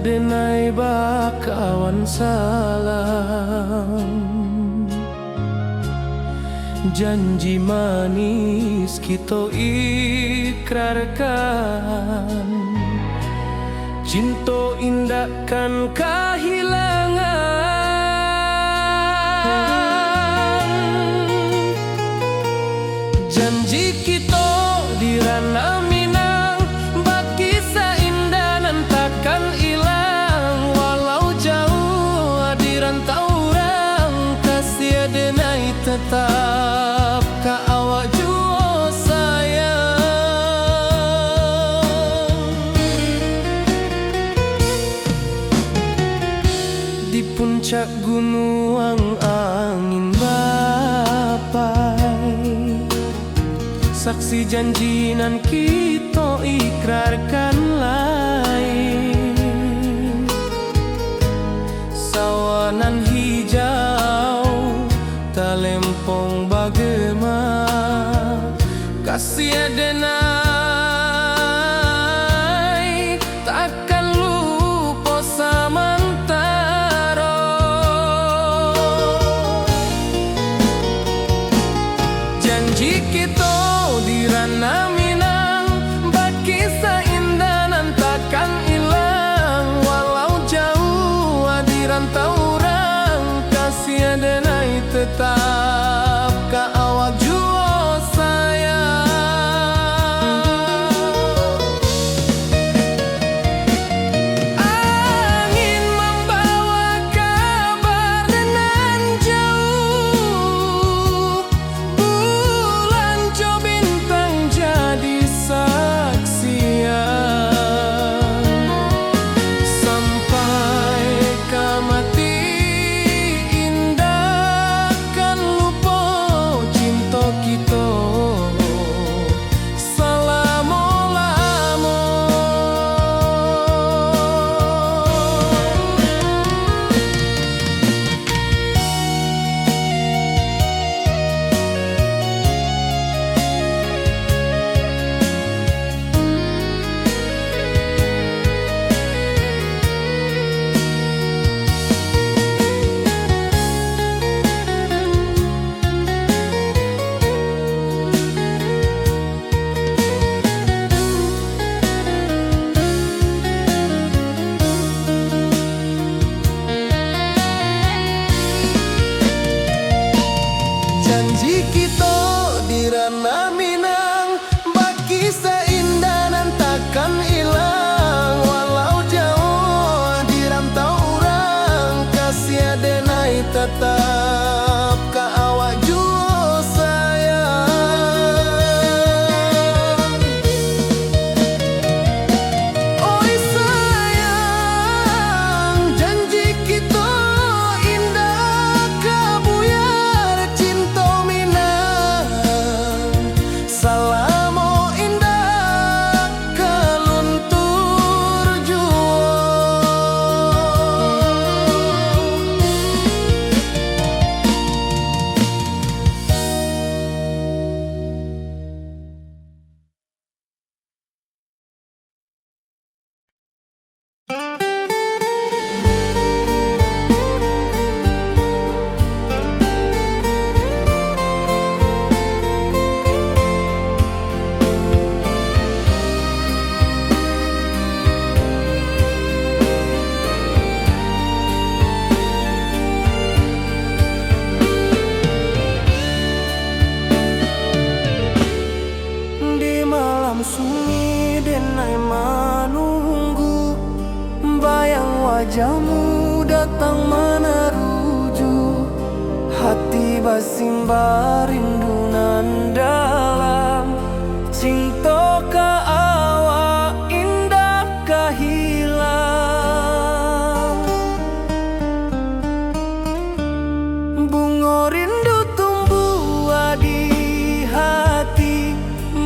denai bakawan salam, janji manis kita ikrarkan, cinta indahkan kehilangan. Janji kita di ranah Minang, bagi seindah nan takkan hilang. Walau jauh di rantau orang, kasih denai tetap ka awak jua sayang. Di puncak gunung angin bapai, saksi janji nan kita ikrarkan lain. Sawanan hijau talempong bagema, kasih denai takkan lupa samantara. Janji kita di ranah Minang, bagi seindah nan takkan hilang. Walau jauh di rantau orang, kasih denai tetap ka awak jua sayang. Angin membawa kabar nan jauh, bulan jo bintang jadi saksian. Sampai ke mati indah kan lupa cinta kita selama-lama. Janji kita di ranah Minang, bagi seindah nan takkan hilang. Walau jauh di rantau orang, kasih denai tetap ka awak jua sayang. Oi sayang, janji kita indah kabuyar cinta Minang. Salamo indah keluntur jua. Di malam sunyi denai menunggu, bayang wajahmu datang meneruju. Hati basimba rindu nan dalam, cinta ka awak indah kahilang. Bunga rindu tumbuh di hati,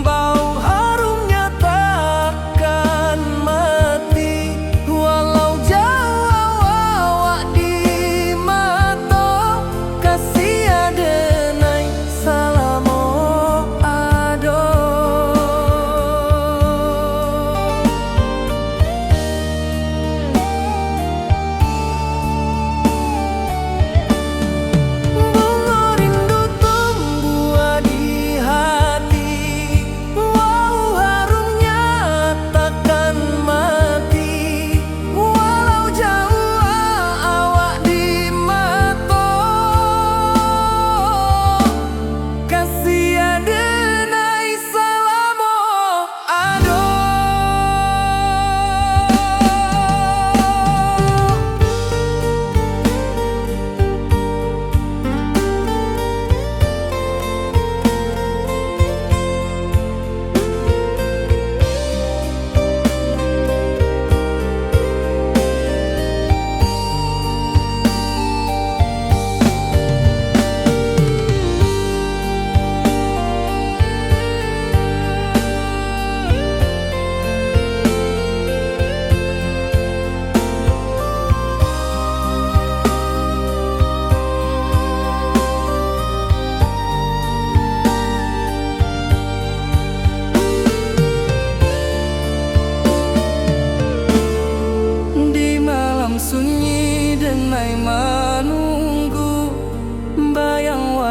bau harumnya takkan mati. Walau jauh awak di mata, kasih denai salamo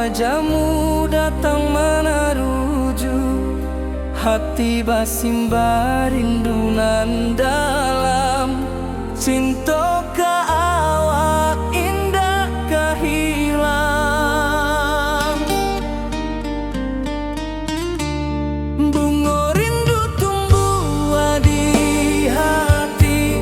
wajahmu datang meneruju hati basimba rindunan dalam cinta ke awak indah kehilang. Bunga rindu tumbuh di hati,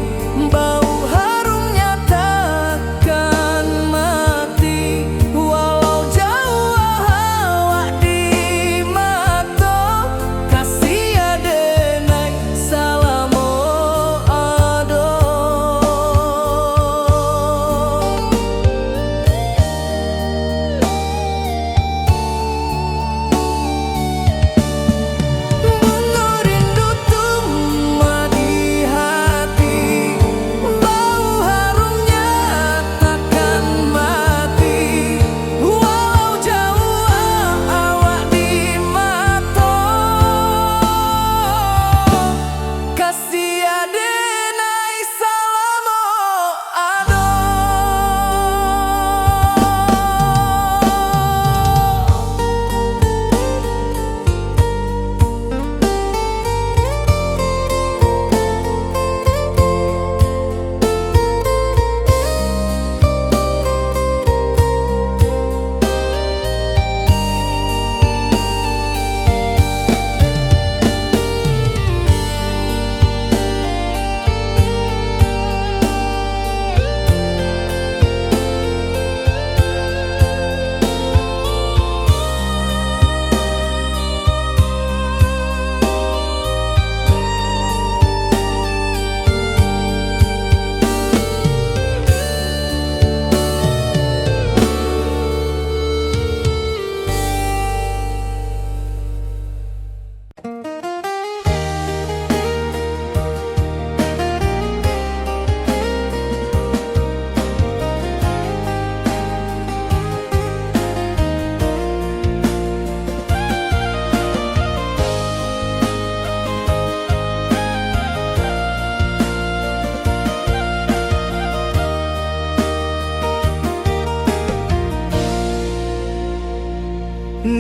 bau harumnya takkan mati. Walau jauh awak di mata, kasih adenai salamo ado. Bunga rindu tumbuh di hati, bau harumnya takkan mati. Walau jauh awak di mata, kasih adenai salamo ado.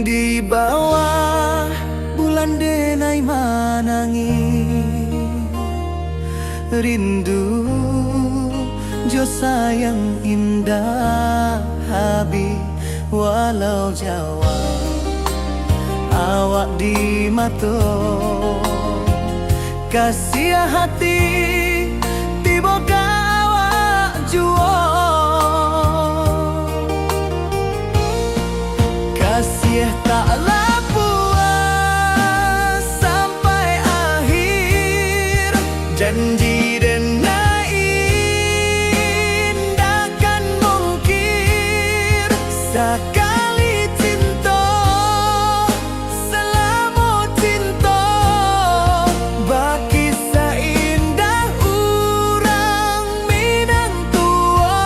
Di bawah bulan denai manangi, rindu jo sayang indah habi. Walau jawa awak di mata, kasih hati tiba ka awak jua. Kasih taklah puas sampai akhir, janji denai takkan mungkir. Sekali cinta selama cinta, baki seindah urang minang tua.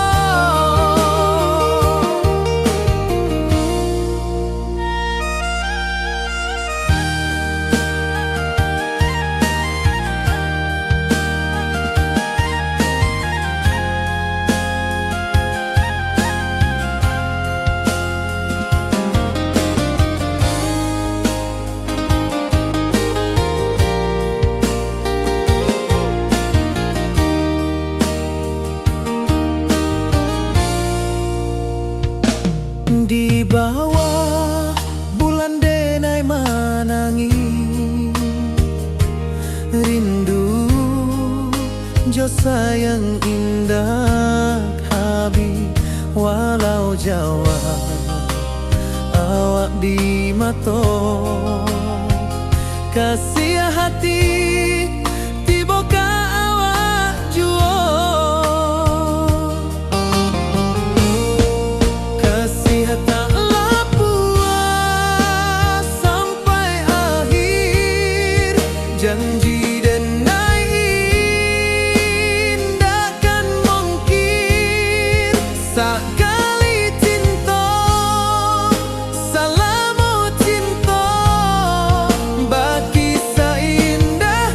Di bawah bulan denai manangi, rindu jo sayang indah habi. Walau jawa awak di mata, kasih hati tiba ka awak jua. Taklah puas sampai akhir, janji denai takkan mungkir. Sekali cinta selama cinta, baki seindah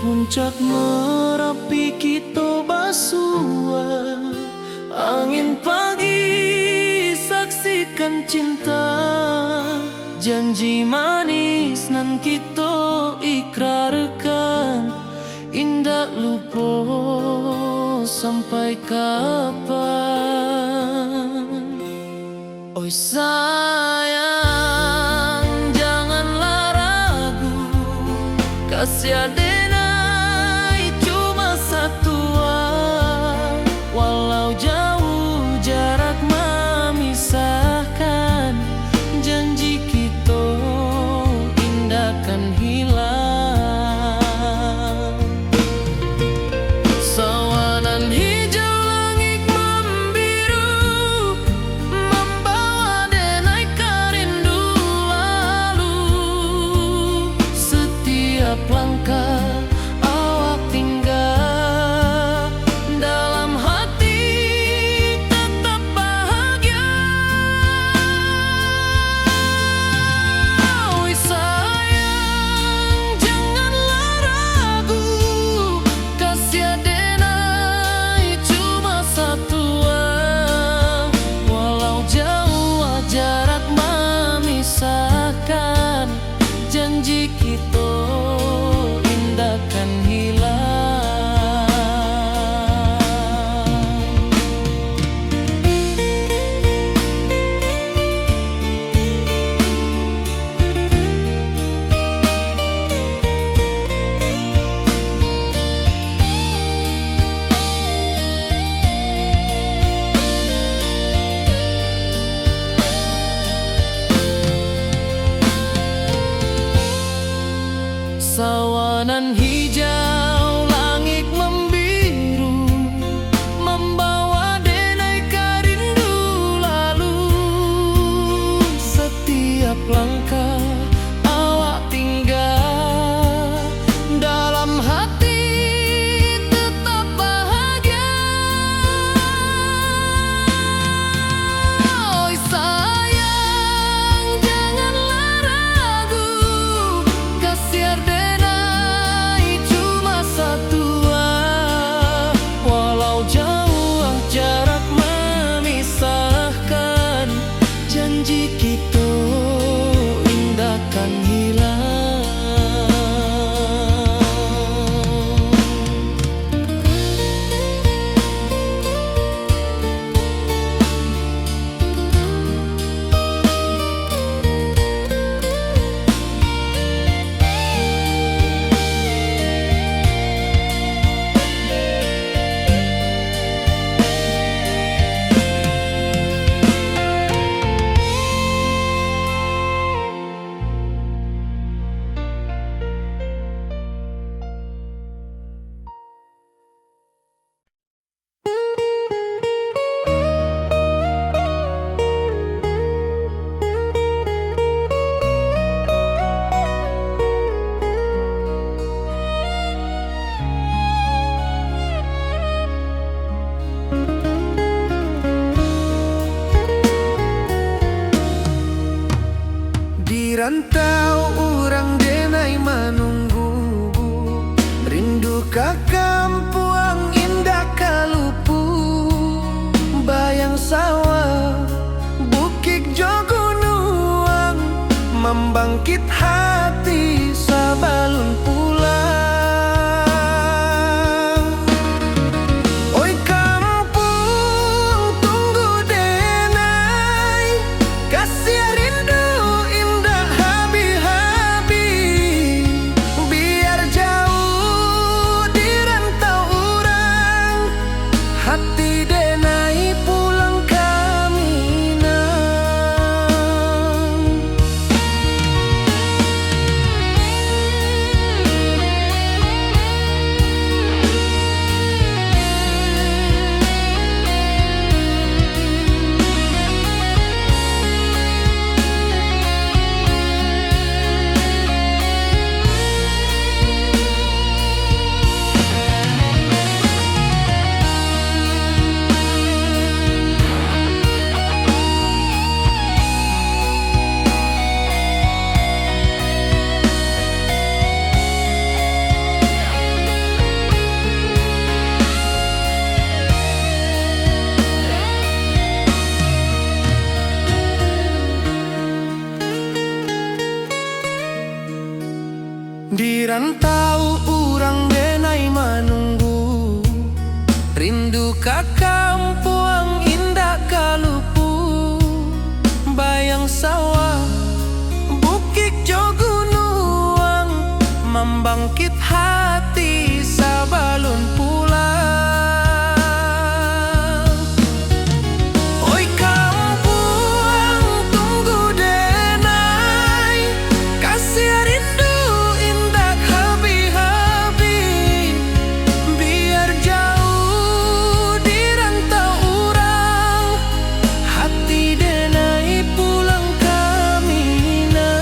puncak Merapi kita basua, angin pagi saksikan cinta, janji manis nan kita ikrarkan, indah lupa sampai kapan. Oi sayang, janganlah ragu, kasih adenai cuma satu, walau jauh jarak memisahkan, janji kita indahkan hilang. Sawanan hijau langit membiru, membawa denai kerindu lalu. Setiap langkah awak tinggal, dalam hati tetap bahagia. Oi sayang, janganlah ragu, kasih adenai cuma satu, walau jauh jarak memisahkan, janji kita indahkan hilang. Sawanan hijau langit membiru, membawa denai kerindu lalu. Setiap langkah awak tinggal, dalam hati tetap bahagia. Oi sayang, janganlah ragu, kasih adenai cuma satu, walau jauh jarak memisahkan, janji kita indahkan hilang. Di rantau orang denai menunggu, rindu ke kampung indah kalupu, bayang sawah bukit jogunuang, membangkit hati sabalun pulang. Oi kampung tunggu denai, kasih rindu indah habi-habi, biar jauh di rantau urang denai manunggu, rindu ka kampung indah kalupu, bayang sawah bukit jo gunung, membangkit hati sabalun pulang. Oi kampung tunggu denai, kasih rindu indah habi-habi, biar jauh di rantau urang, hati denai pulang kamina.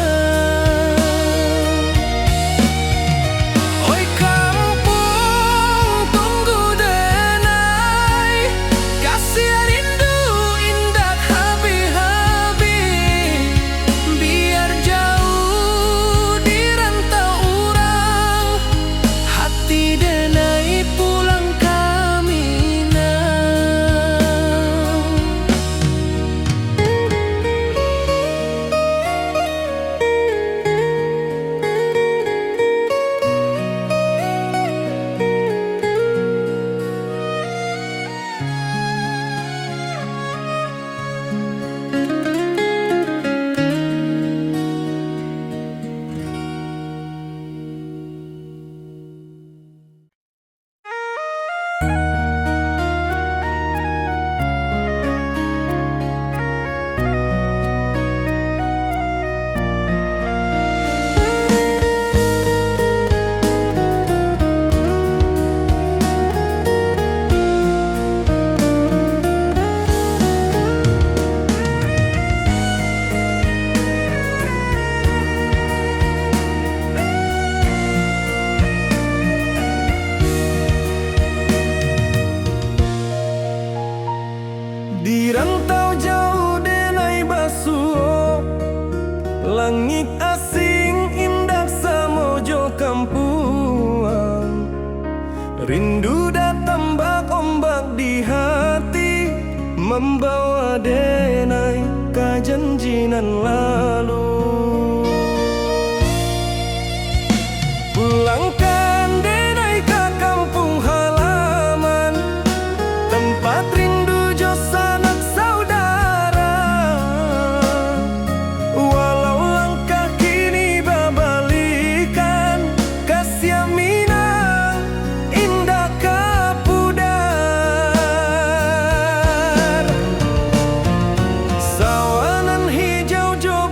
Oi kampung tunggu denai, kasih rindu indah habi-habi, biar jauh di rantau urang, hati denai pulang kamina. Di rantau jauh denai basuh, langit asing indah samojo kampuang, rindu datang bak ombak di hati, membawa denai ka janjinan lalu. Pulangkan denai ka kampung halaman, tempat rindu jo sanak saudara. Walau langkah kini babalikan, kasih minang indah kapudar. Sawanan hijau jo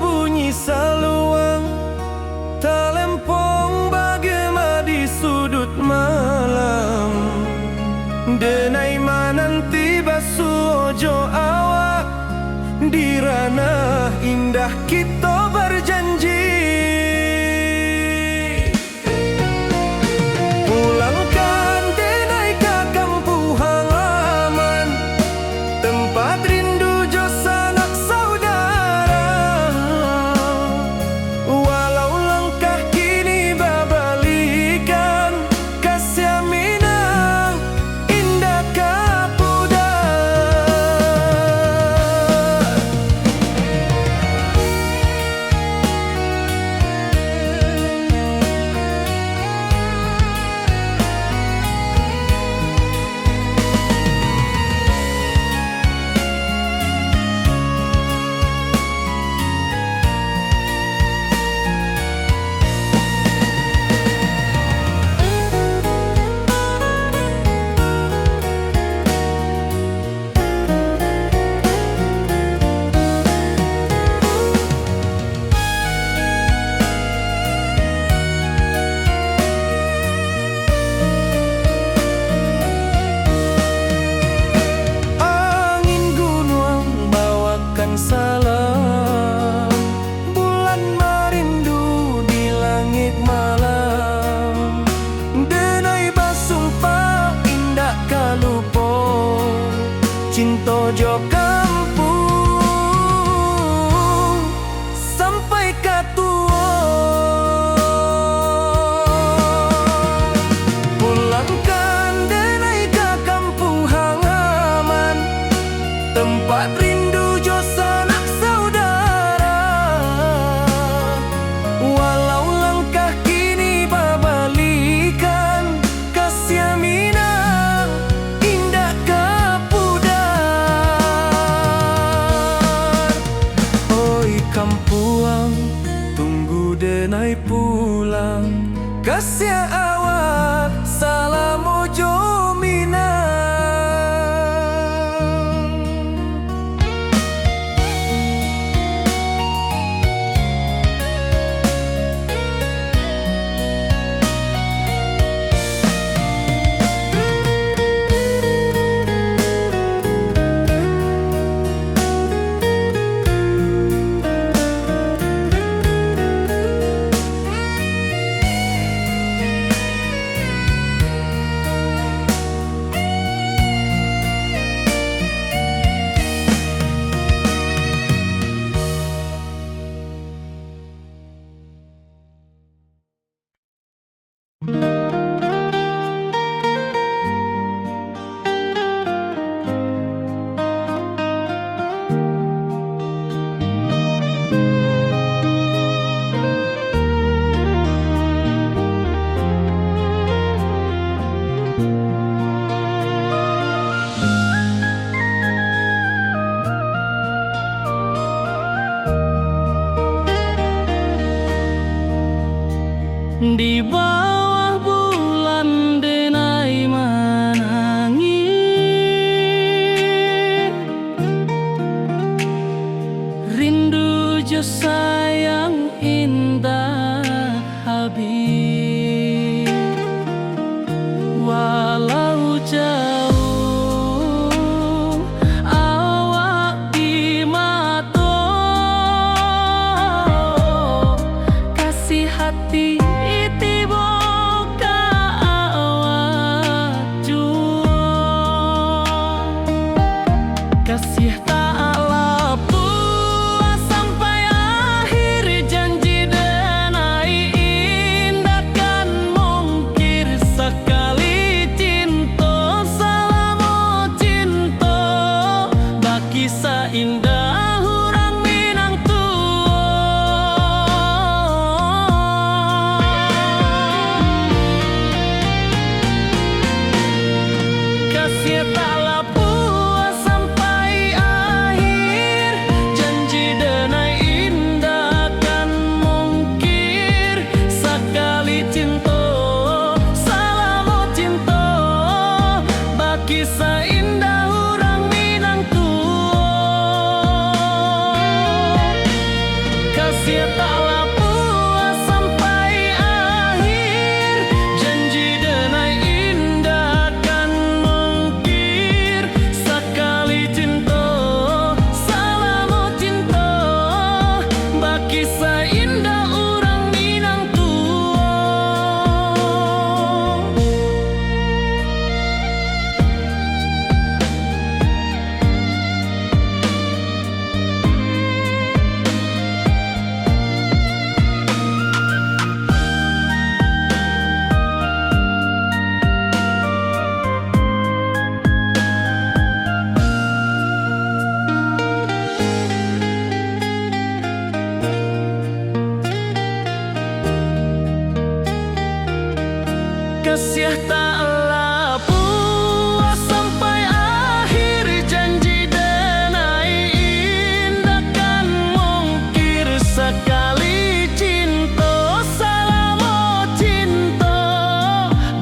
taklah puas sampai akhir janji denai indah kan mungkir sekali cinta salamo cinta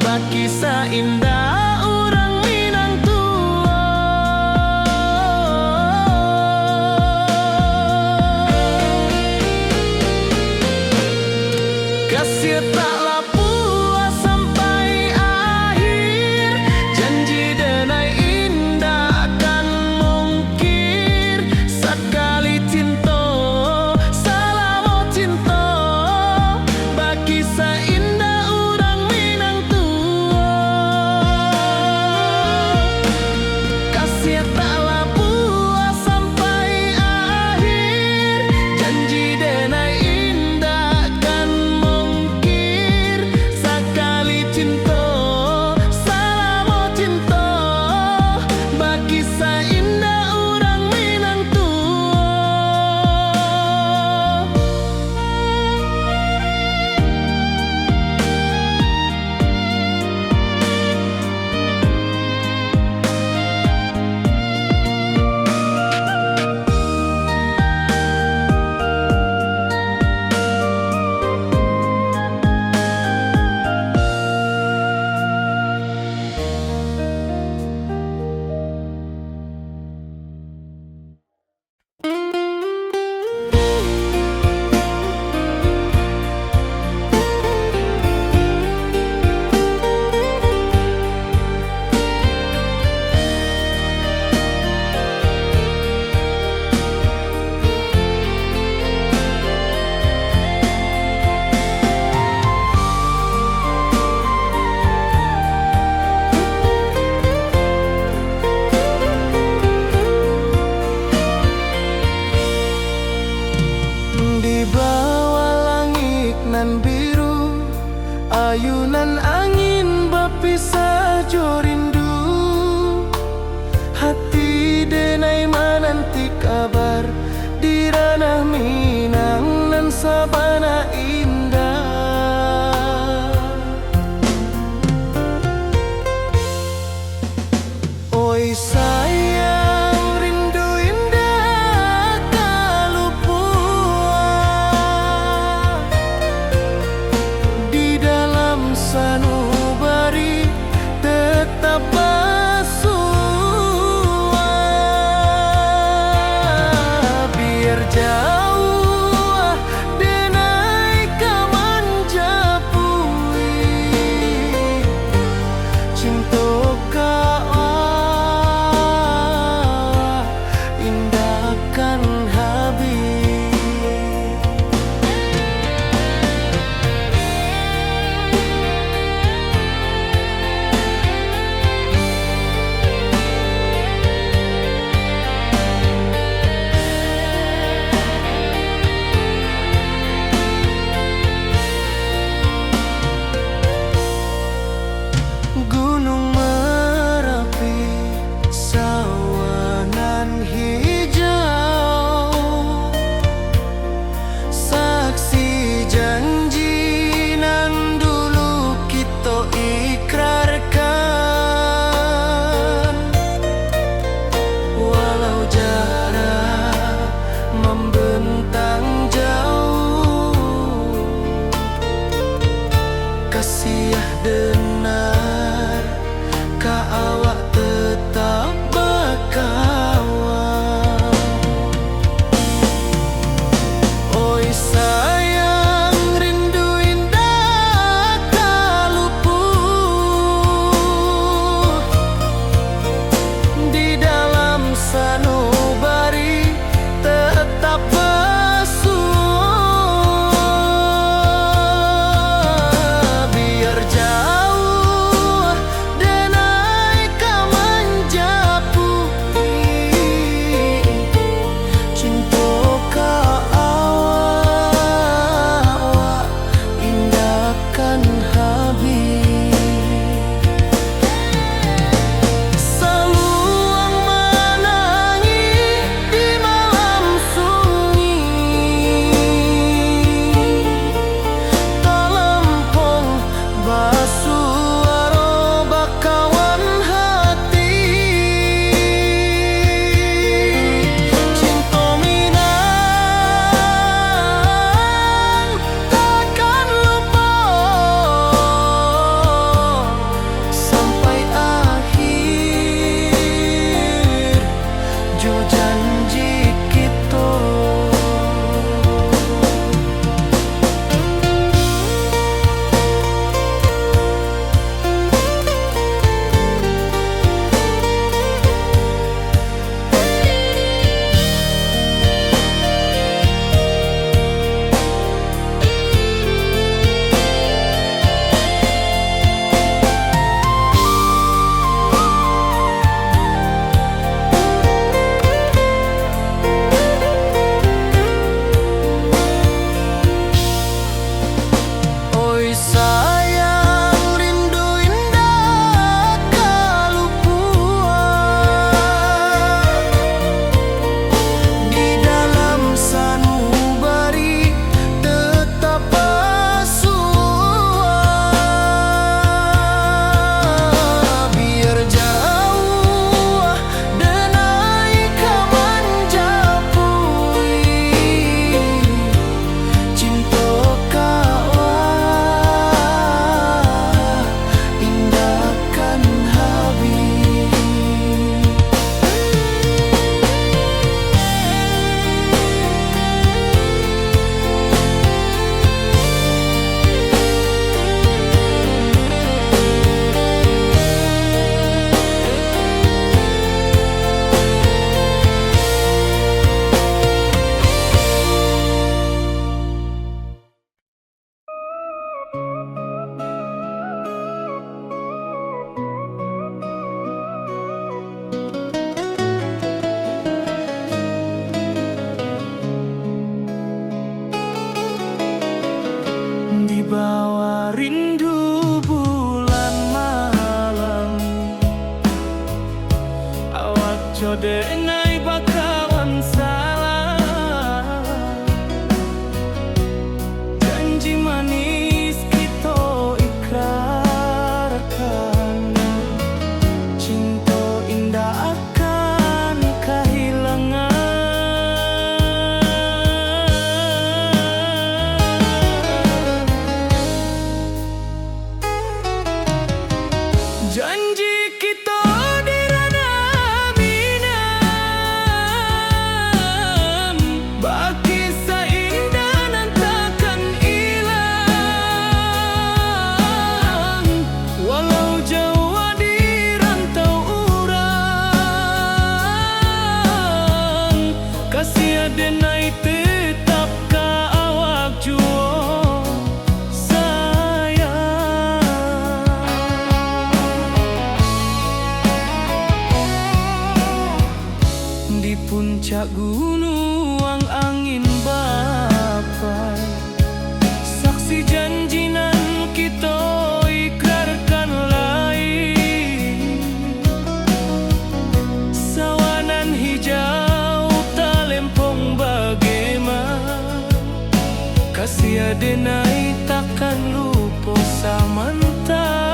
baki indah orang Minang tua. Kasih taklah puas sampai akhir janji denai indah akan mungkir sekali cinta salamo cinta baki indah orang Minang tua. Janji kita di ranah Minang, bagi seindah nan takkan hilang. Walau jauh di rantau urang, kasih adenai tetap ka awak juo sayang. Di puncak gunung angin bapai, saksi janji nan kita ikrarkan lain. Sawanan hijau talempong bagaimana, kasih adenai takkan lupa samantaro.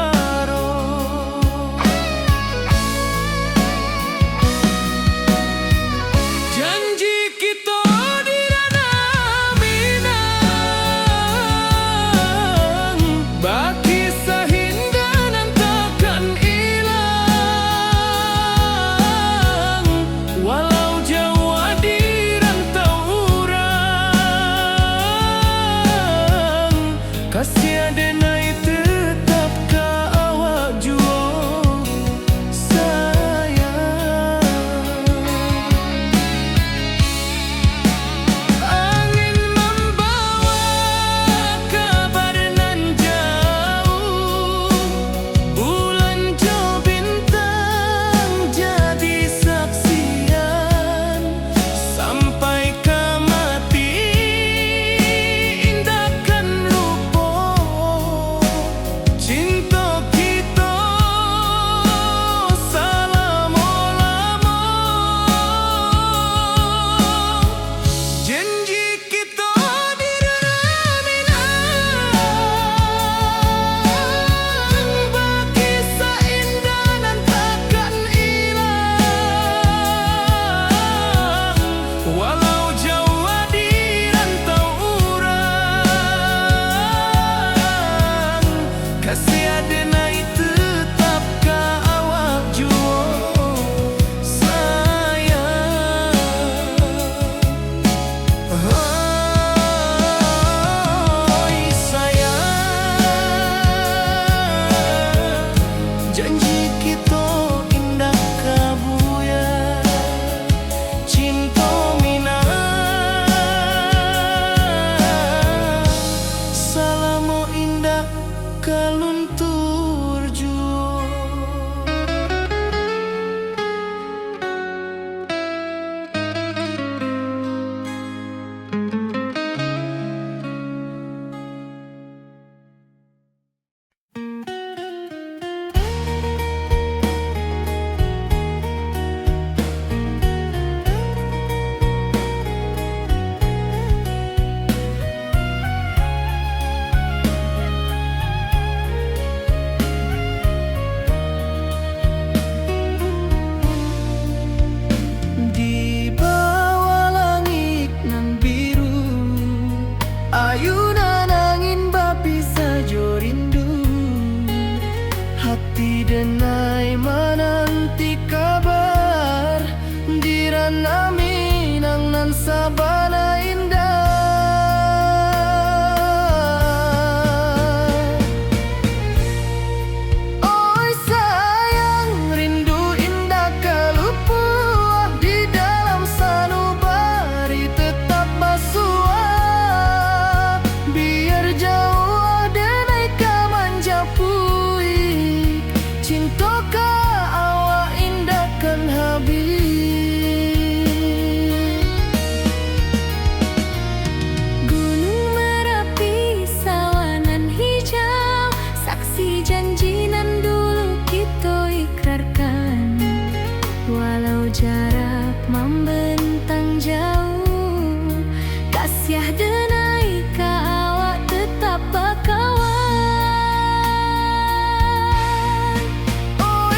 Janji kita di ranah Minang, bagi seindah nan takkan hilang. Walau jauh di rantau urang, kasih adenai tetap ka awak juo sayang. Angin membawa kabar nan jauh, bulan jo bintang jadi saksian. Sampai ke mati indahkan lupa cinta kita selama-lama. Janji kita di ranah Minang, bagi seindah nan takkan hilang. Walau jauh di rantau urang, kasih adenai tetap ka awak juo sayang. Oi sayang, janji kita indah kabuya, cinta Minang selama indah kaluntur juo. Di bawah langit nan biru, ayunan angin bapi sajo rindu. Hati denai menanti kabar, di ranah Minang nan sabana indah. Oi sayang, rindu indah kalupuah di dalam sanubari tetap basuah. Biar jauh denai ka manjapuik, cinta ka awak indahkan habis. Gunung Merapi sawanan hijau, saksi janji nan dulu kita ikrarkan. Walau jarak membentang jauh, kasih denai ka awak tetap bakawan. Oi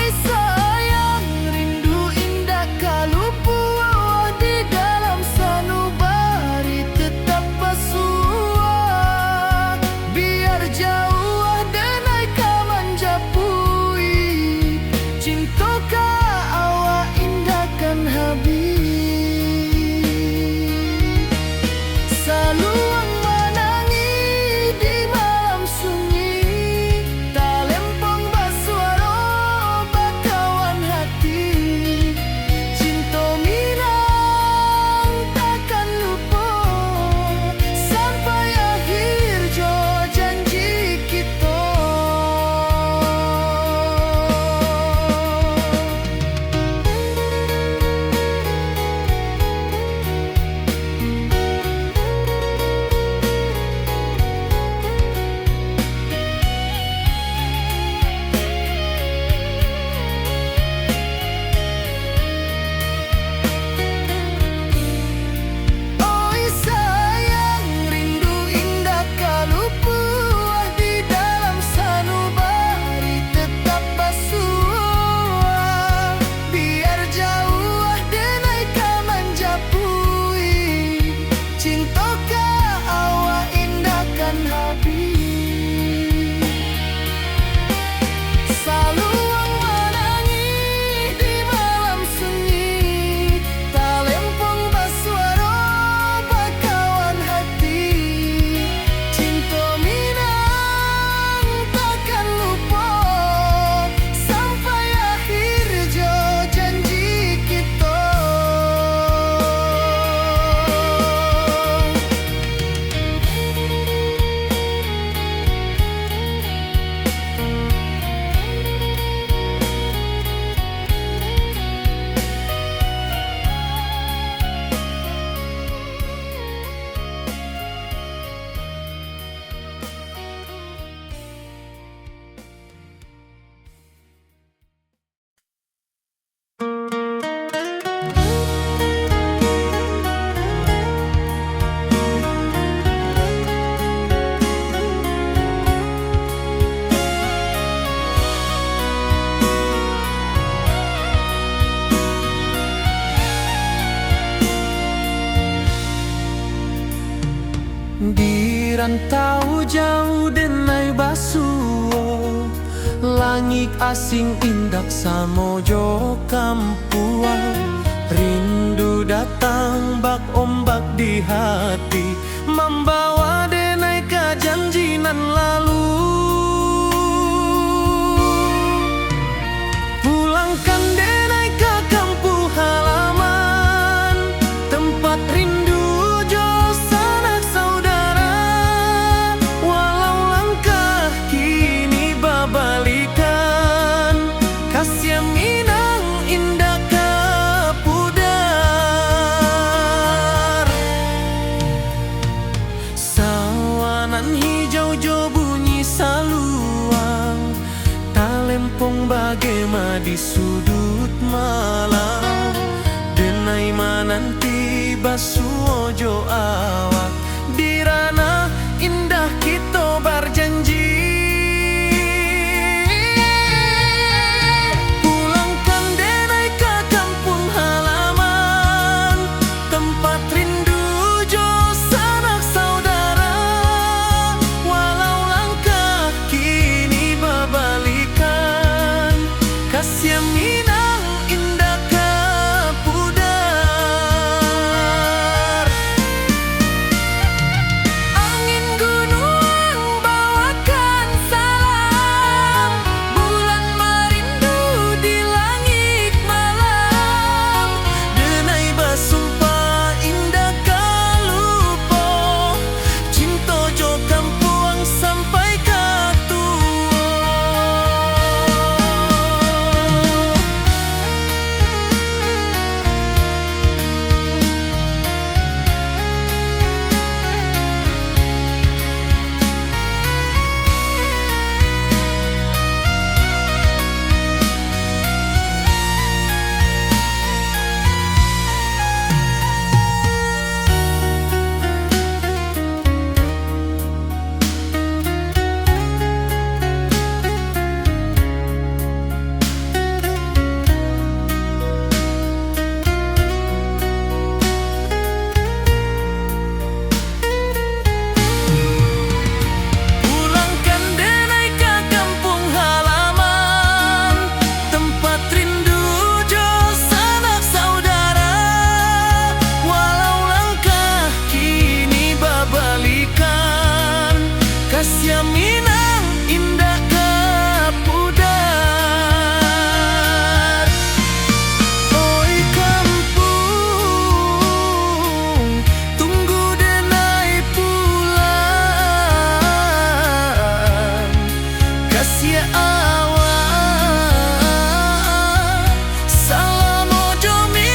rantau jauh denai basuo, langit asing indak samojo kampuan. Rindu datang bak ombak di hati, membawa denai ke janji nan lalu. Pulangkan denai ke kampung halaman, tempat rindu jo sanak saudara. Walau langkah kini babalikan, kasih minang indah ke pudar. Sawanan hijau jo bunyi saluang, talempong bagema di sudut malam. Denai mananti basuo jo awak, di ranah indah kita berjanji. Pulangkan denai ke kampung halaman, tempat rindu jo sanak saudara. Walau langkah kini babalikan, kasih minang indah ke pudar. Angin gunung bawakan salam, bulan merindu di langit malam. Denai basumpah indah kalupo, cinta jo kampuang sampai ke tua. Pulangkan denai ke kampung halaman, tempat rindu jo sanak saudara. Walau langkah kini babalikan, kasih minang indah ke pudar. Oi kampung, tunggu denai pulang. Kasih awak, salam ojo minang.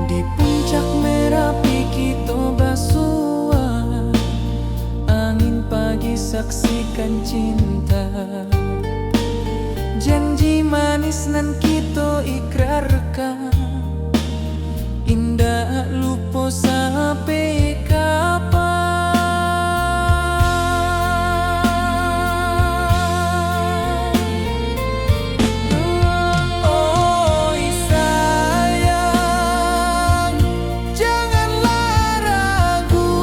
Di puncak Merapi kita basua, angin pagi saksikan cinta. Janji manis nan kita ikrarkan, indah lupa sampai kapan. Oi sayang, janganlah ragu.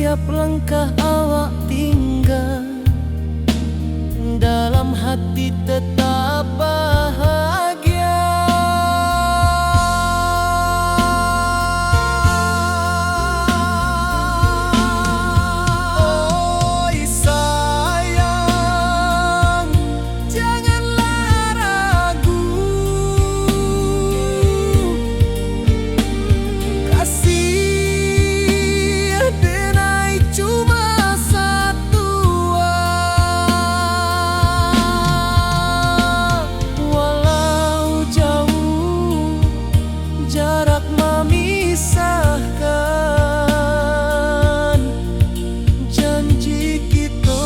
setiap langkah awak tinggal, dalam hati tetap bahagia. Oi sayang, janganlah ragu, kasih denai cuma satu. Walau jauh jarak memisahkan, janji kita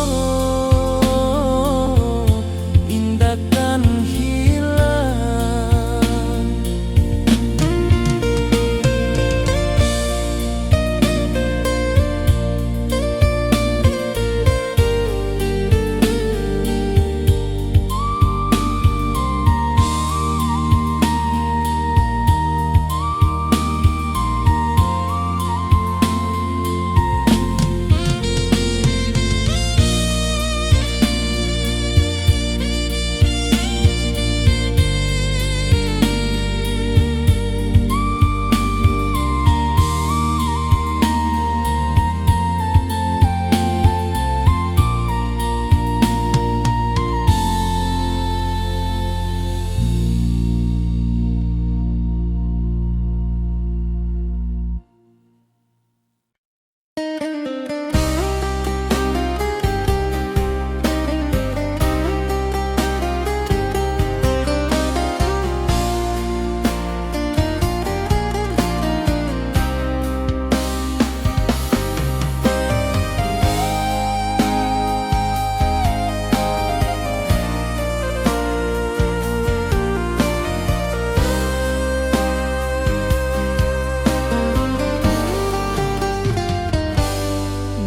indahkan hilang.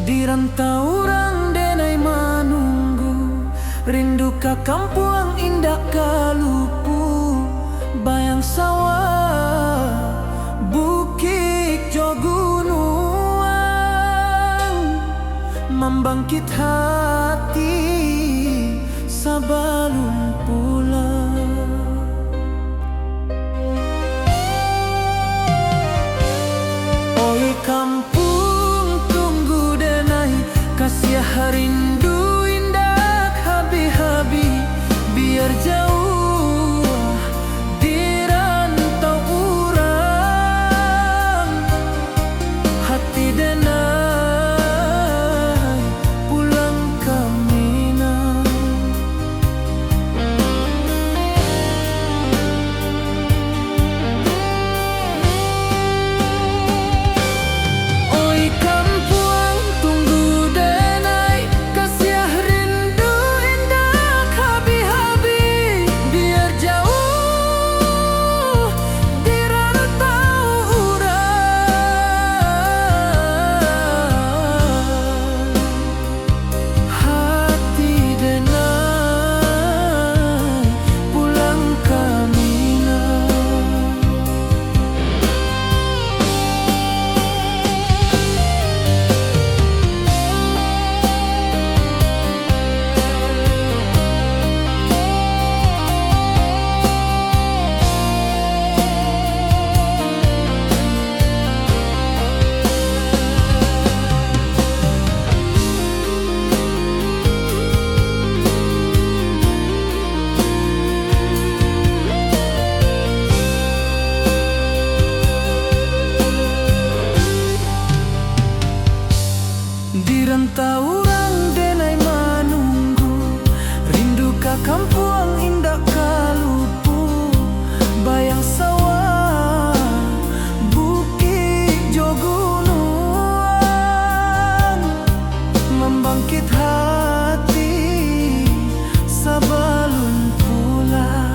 Di rantau orang denai menunggu, rindu ka kampung indah kalupu, bayang sawah bukit jo gunung, membangkit hati sebelum pulang. Oi kampung tunggu denai, kasih rindu indah habi-habi, biar jauh di rantau urang, hati denai pulang ke Minang. Oi kampung tunggu denai, kasih rindu indah habi-habi, biar jauh di rantau urang, hati denai pulang ke Minang. Di rantau orang denai menunggu, rindu ka kampung indah kalupu, bayang sawah bukit jo gunung, membangkit hati sebelum pulang.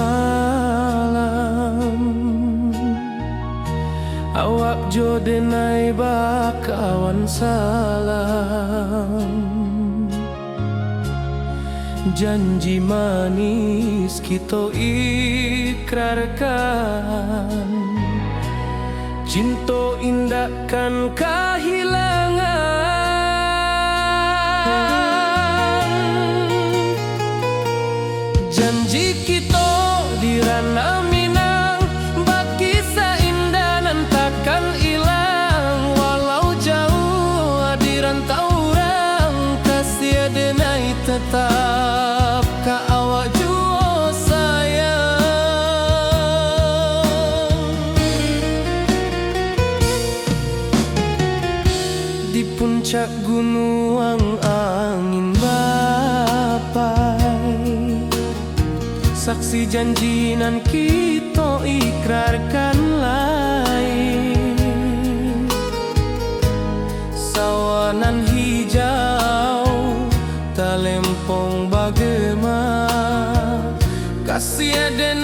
malam awak jo denai bakawan salam. Janji manis kita ikrarkan, cinta indahkan kehilangan. Janji kita di ranah Minang, bakisah indah nan takkan hilang. Walau jauh di rantau orang, kasih denai tetap ka awak jua sayang. Di puncak gunung angin bapai, saksi janji nan kita ikrarkan lain. Sawanan hijau talempong bagema, kasih denai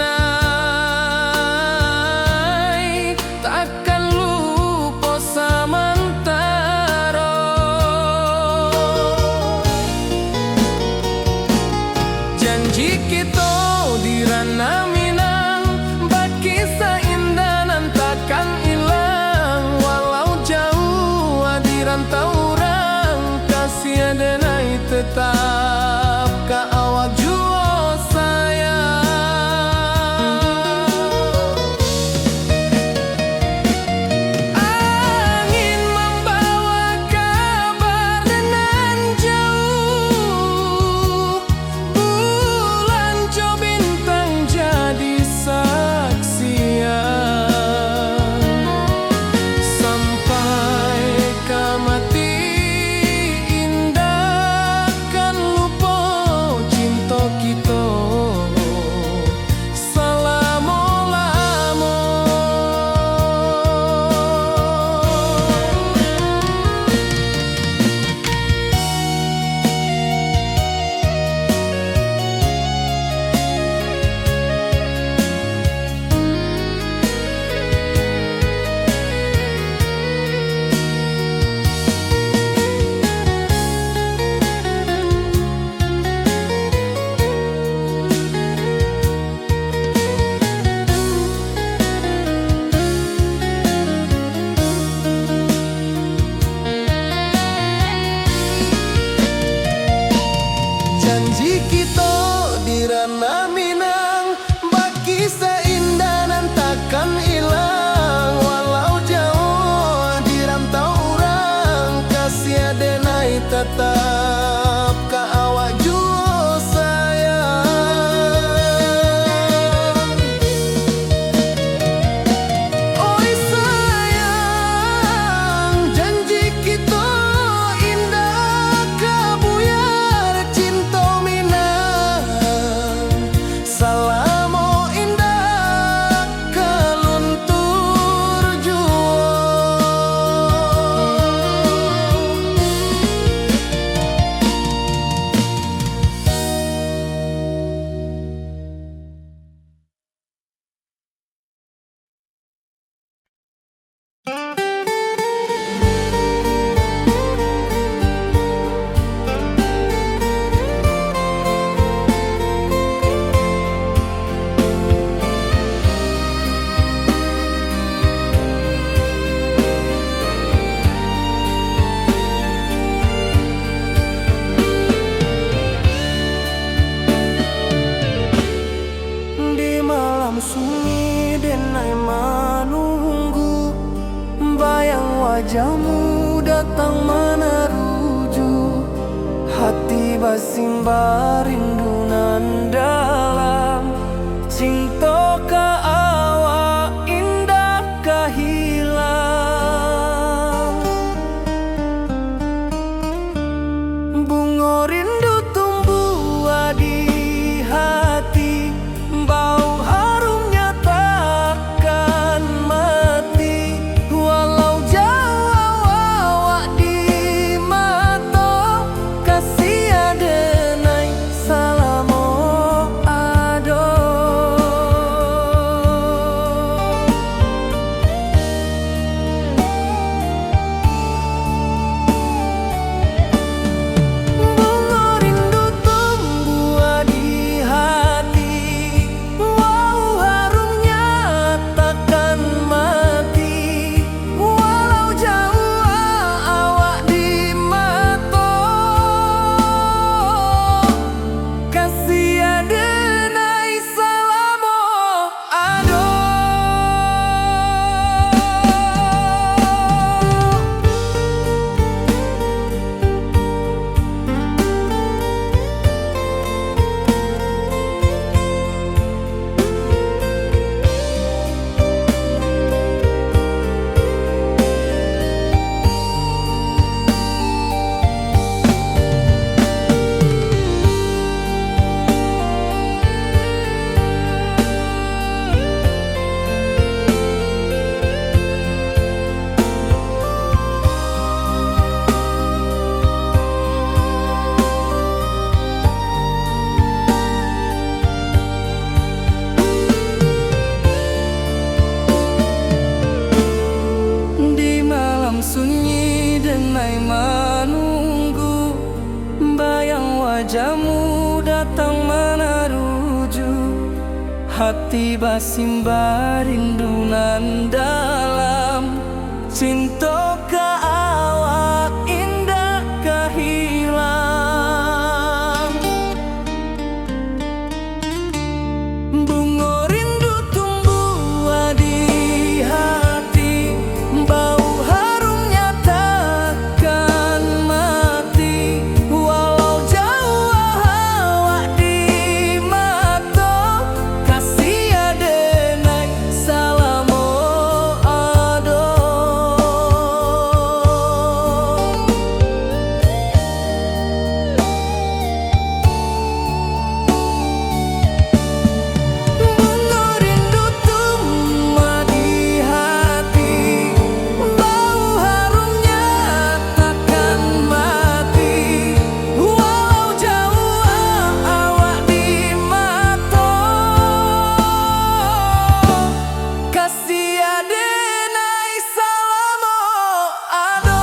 takkan lupa samantara. Janji kita di ranah Minang, bakisah indah nan takkan hilang. Walau jauh di rantau orang, kasih denai tetap ka awak jua sayang. Angin membawa kabar nan jauh, bulan jo bintang jadi saksian. Sampai ke mati indah kan lupa cinta kita selama-lama. Janji kita di ranah Minang, bakisah indah nan takkan hilang. Walau jauh di rantau orang, kasih denai tetap ka awak jua sayang. Oi sayang, janji kita indah kabuyar cinta Minang. Salamo indah keluntur jua. Di malam sunyi denai menunggu, bayang wajahmu datang meneruju. Hati basimba rindu nan dalam, cinta ka awak indah ka hilang. Bunga rindu tumbuh di hati, bau harumnya takkan mati. Walau jauh awak di mata, kasih denai salamo ado. tiba simba rindu nan dalam cinta ka awak indah kahilang. Bunga rindu tumbuh di hati, bau harumnya takkan mati. Walau jauh awak di mata, kasih adenai salamo ado. Bunga rindu tumbuh di hati, bau harumnya takkan mati. Walau jauh awak di mata, kasih adenai salamo ado.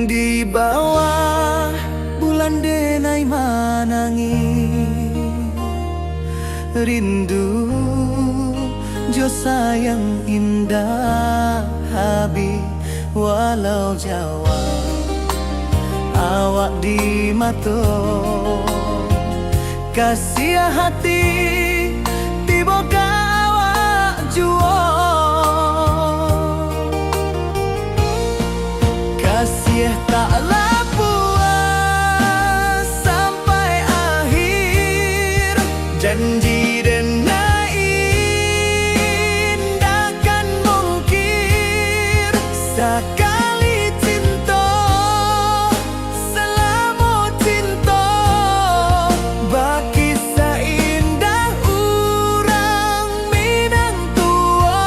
Di bawah bulan denai manangi, rindu jo sayang indah habi. Walau jawa awak di mata, kasih hati tiba ka awak jua. Kasih taklah puas sampai akhir, janji denai indah kan mungkir. Sekali cinta selama cinta, baki seindah urang Minang tua.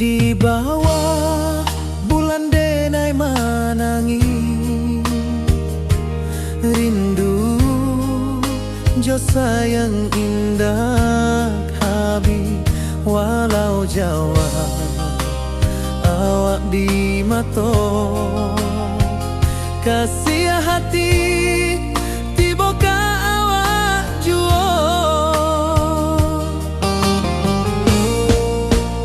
Di bawah bulan denai manangi, rindu jo sayang indah habi. Walau jawa awak di mata, kasih hati tiba ka awak jua.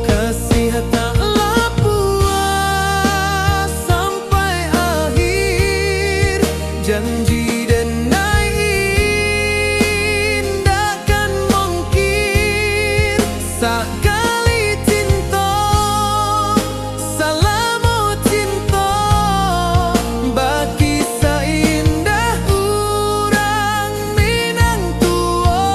Kasih taklah puas sampai akhir, janji denai indah kan mungkir. Sekali cinta selama cinta, baki seindah urang Minang tua.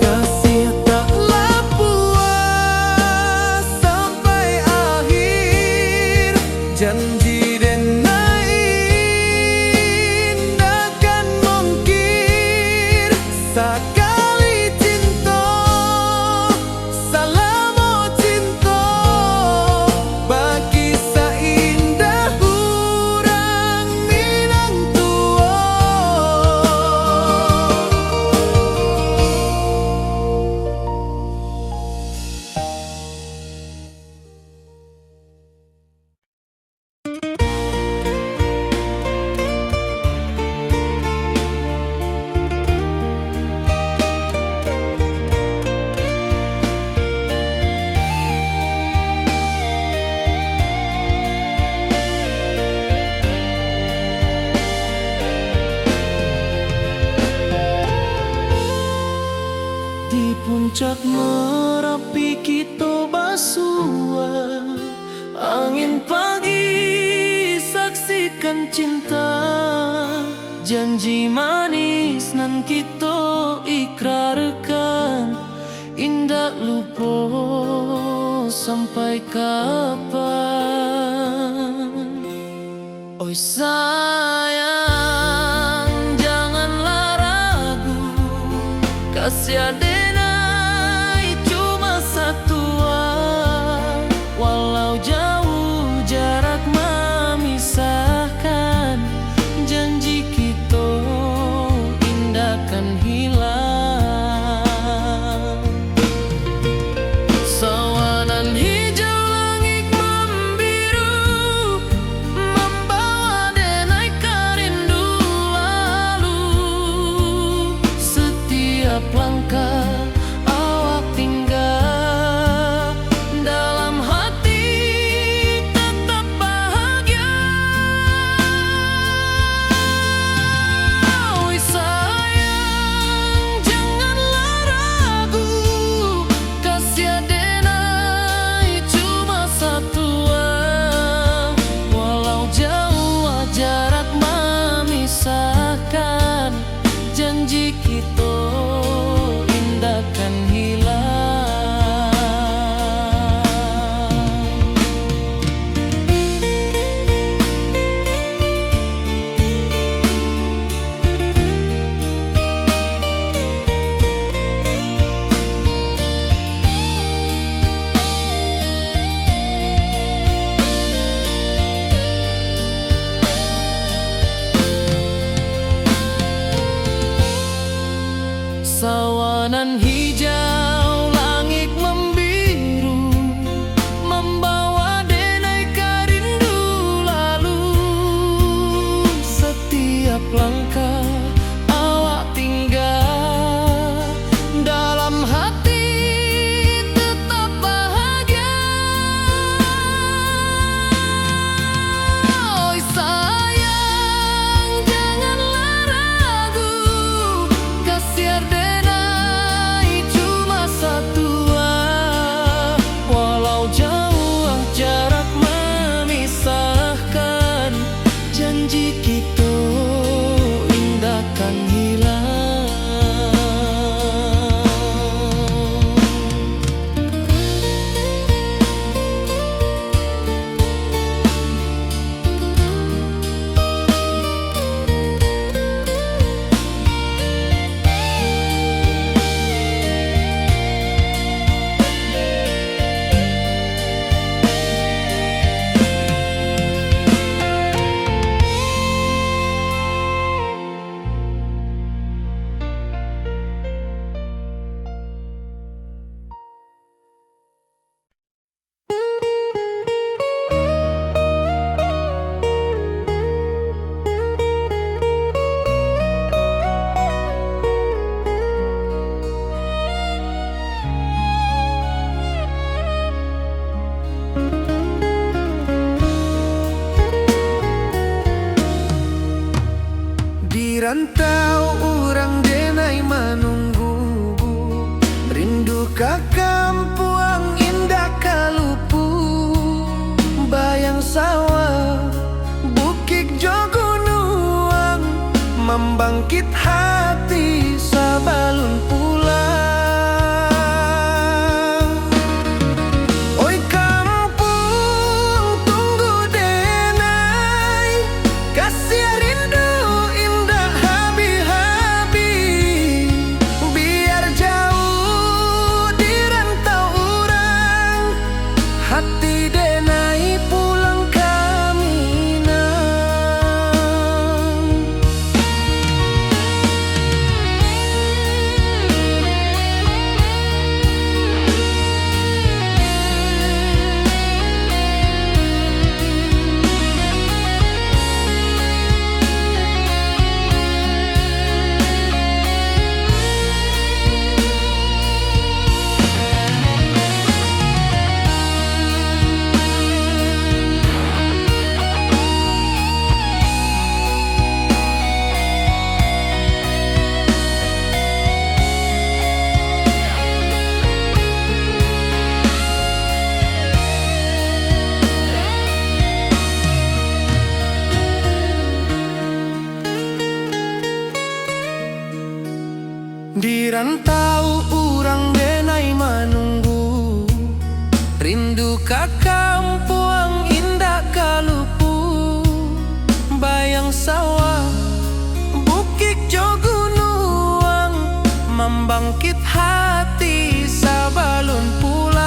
Kasih taklah puas sampai akhir, janji denai indah kan mungkin sekali cinta salamo cinta bagi seindah urang Minang tua. Di puncak Merapi kita basua, angin pagi saksikan cinta, janji manis nan kita ikrarkan, indah lupa sampai kapan. Oi sayang, janganlah ragu, kasih adenai cuma satu, walau jauh jarak memisahkan, janji kita indah kan hilang. Sawanan hijau langit membiru, membawa denai kerindu lalu, setiap langkah awak tinggal, dalam hati tetap bahagia. Oi sayang, janganlah ragu, kasih adenai cuma satu, walau jauh jarak memisahkan, janji kita indah kan hilang. Sawanan hijau langit membiru, membawa denai kerindu lalu, setiap langkah awak tinggal, dalam hati tetap bahagia. Oi sayang, janganlah ragu, kasih adenai cuma satu, walau jauh jarak memisahkan, janji kita indah kan hilang. Di rantau orang denai menunggu, rindu ka kampung indah kalupu, bayang sawah bukit jogonuang, membangkit hati sabalun pulang. Oi kampung tunggu deh, Di rantau urang denai manunggu, rindu ka kampuang indah kalupu. Bayang sawah, bukit jo gunung, membangkit hati sabalun pulang.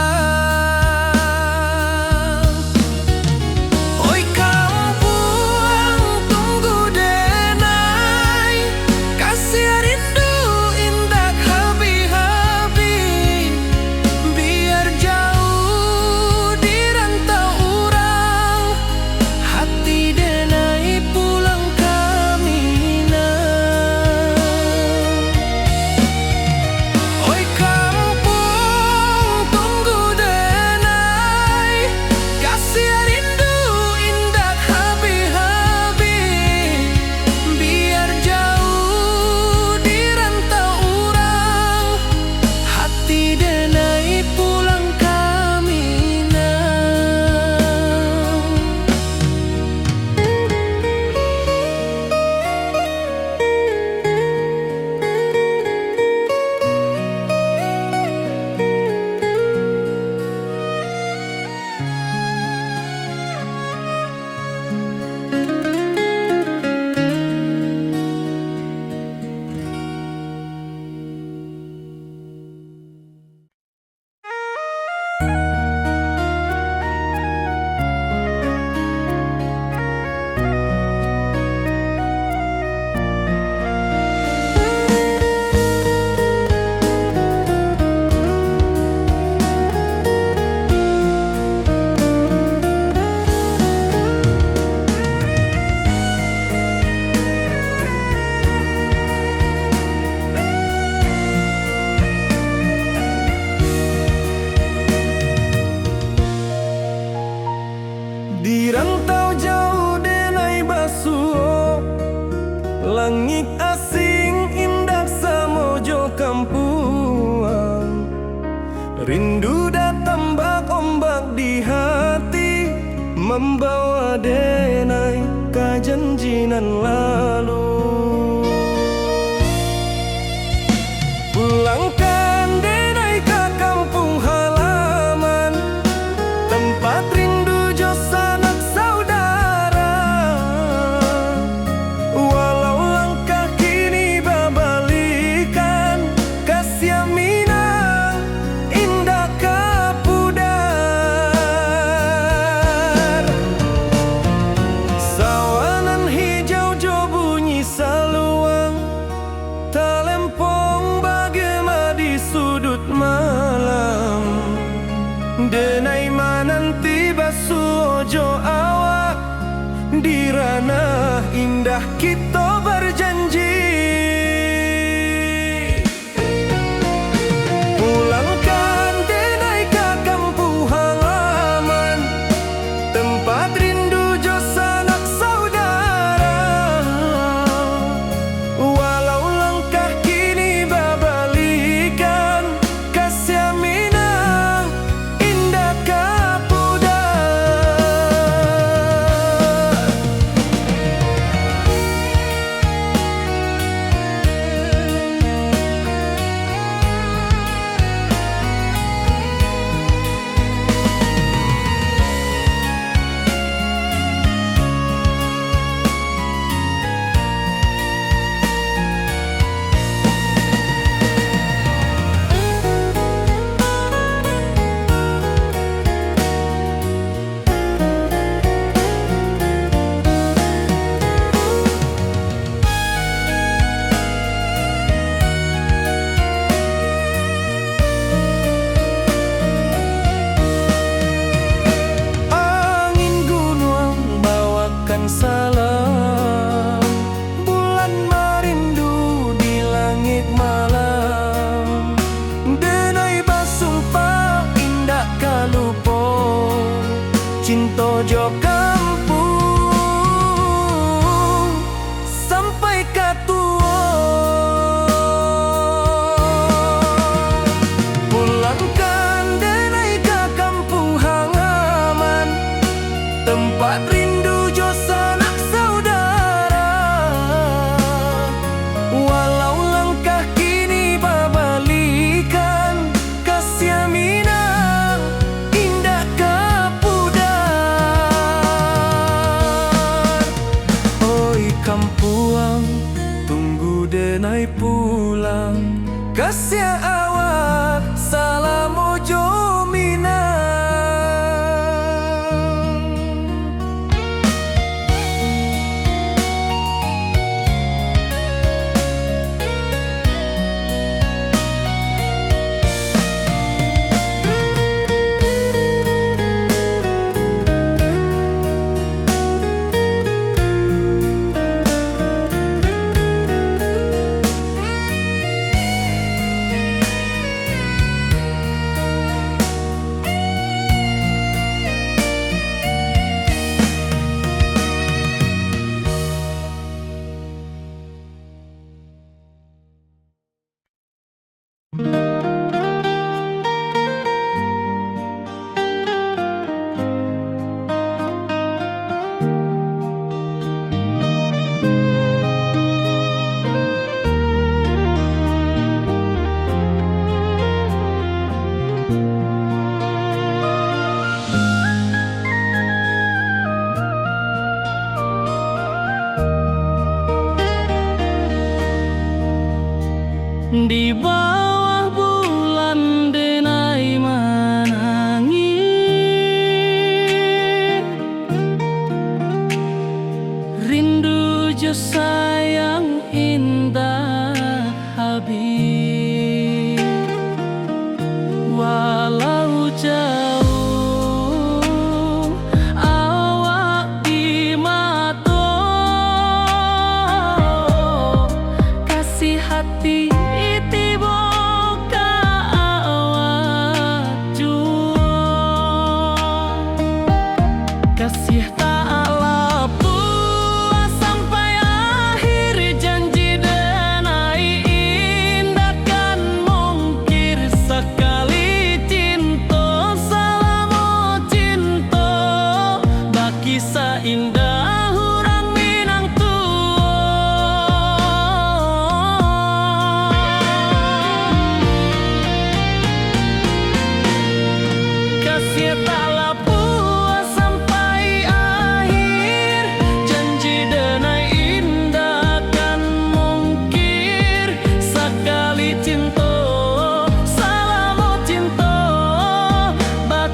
Oi kampuang tunggu denai, kasih rindu indah habi-habi. Biar jauh di rantau urang, hati denai pulang kamina. Oi kampung tunggu denai, kasih rindu indah habi-habi. Biar jauh di rantau urang, hati denai pulang kamina. Di rantau jauh denai basuh, langit asing indah samojo kampuang. Rindu datang bak ombak di hati, membawa denai ke janjinan lalu. Pulangkan denai ke kampung halaman, tempat rindu jo sanak saudara. Walau langkah kini babalikan, kasih minang indah kapudar. Sawanan hijau jo bunyi saluang, talempong bagema di sudut malam. Denai mananti basuh ojo awak, di ranah indah kita berjanji. Pulangkan denai ke kampung halaman, tempat rindu jo sanak saudara. Walau langkah kini babalikan, kasih minang indah kapudar. denai pulang kasih awak salam ojo minang. Di bawah bulan denai menangis, rindu jo sayang indah habis. Walau jauh awak di mata, kasih hati kasih tak lepas sampai akhir, janji denai indah kan mungkir sekali cinta selama cinta baki seindah hurang Minang tua. Kasih tak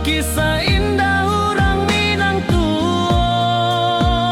kisah indah orang Minang tua.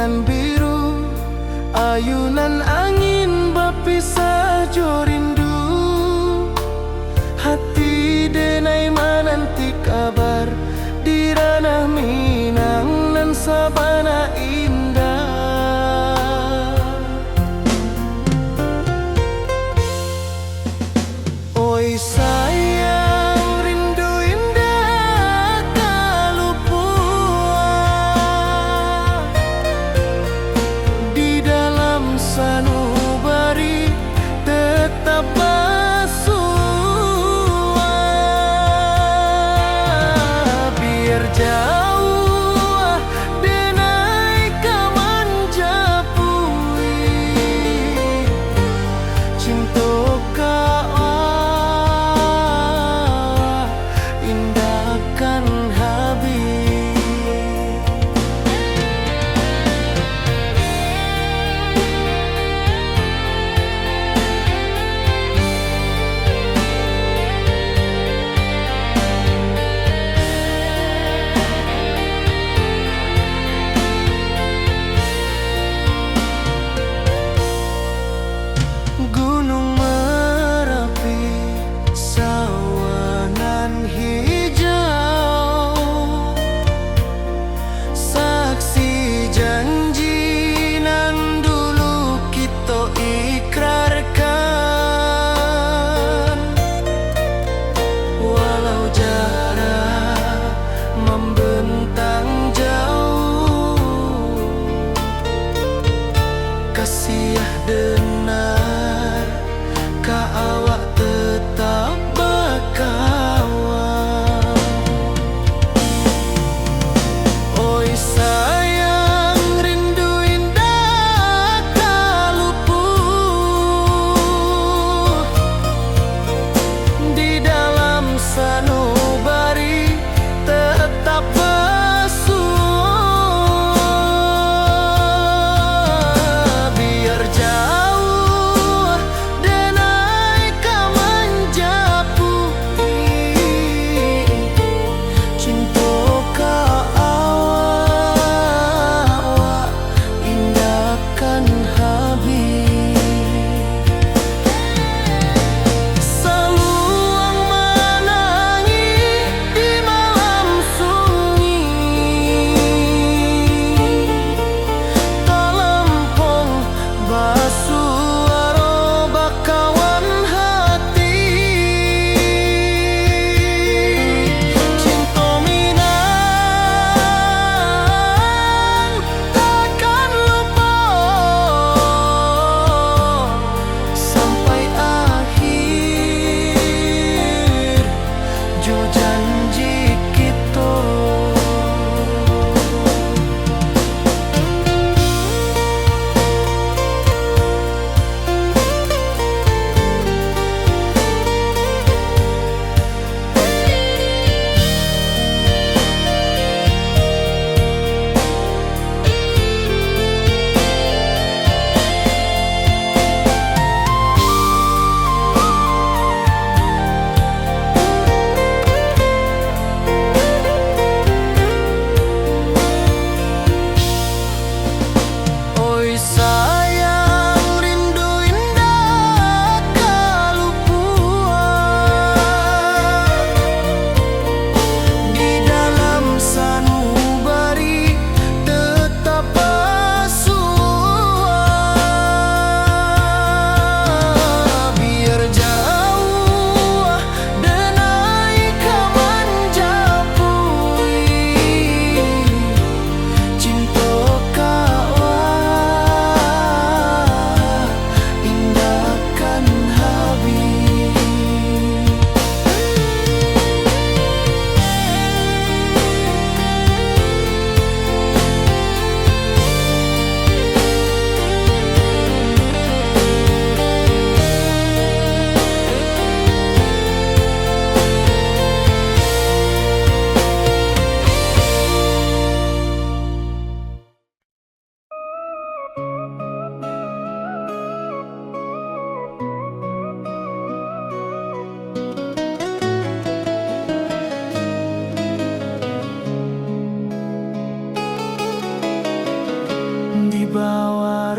nan biru, ayunan angin bapisah jo rindu. Hati denai menanti kabar di ranah Minang nan sabana indah. Oi sayang, rindu indah kalupua di dalam sanubari tetap bersua. Biar jauh denai kamanjapui cinta indahkan habis. Gunung Merapi, sawanan hijau,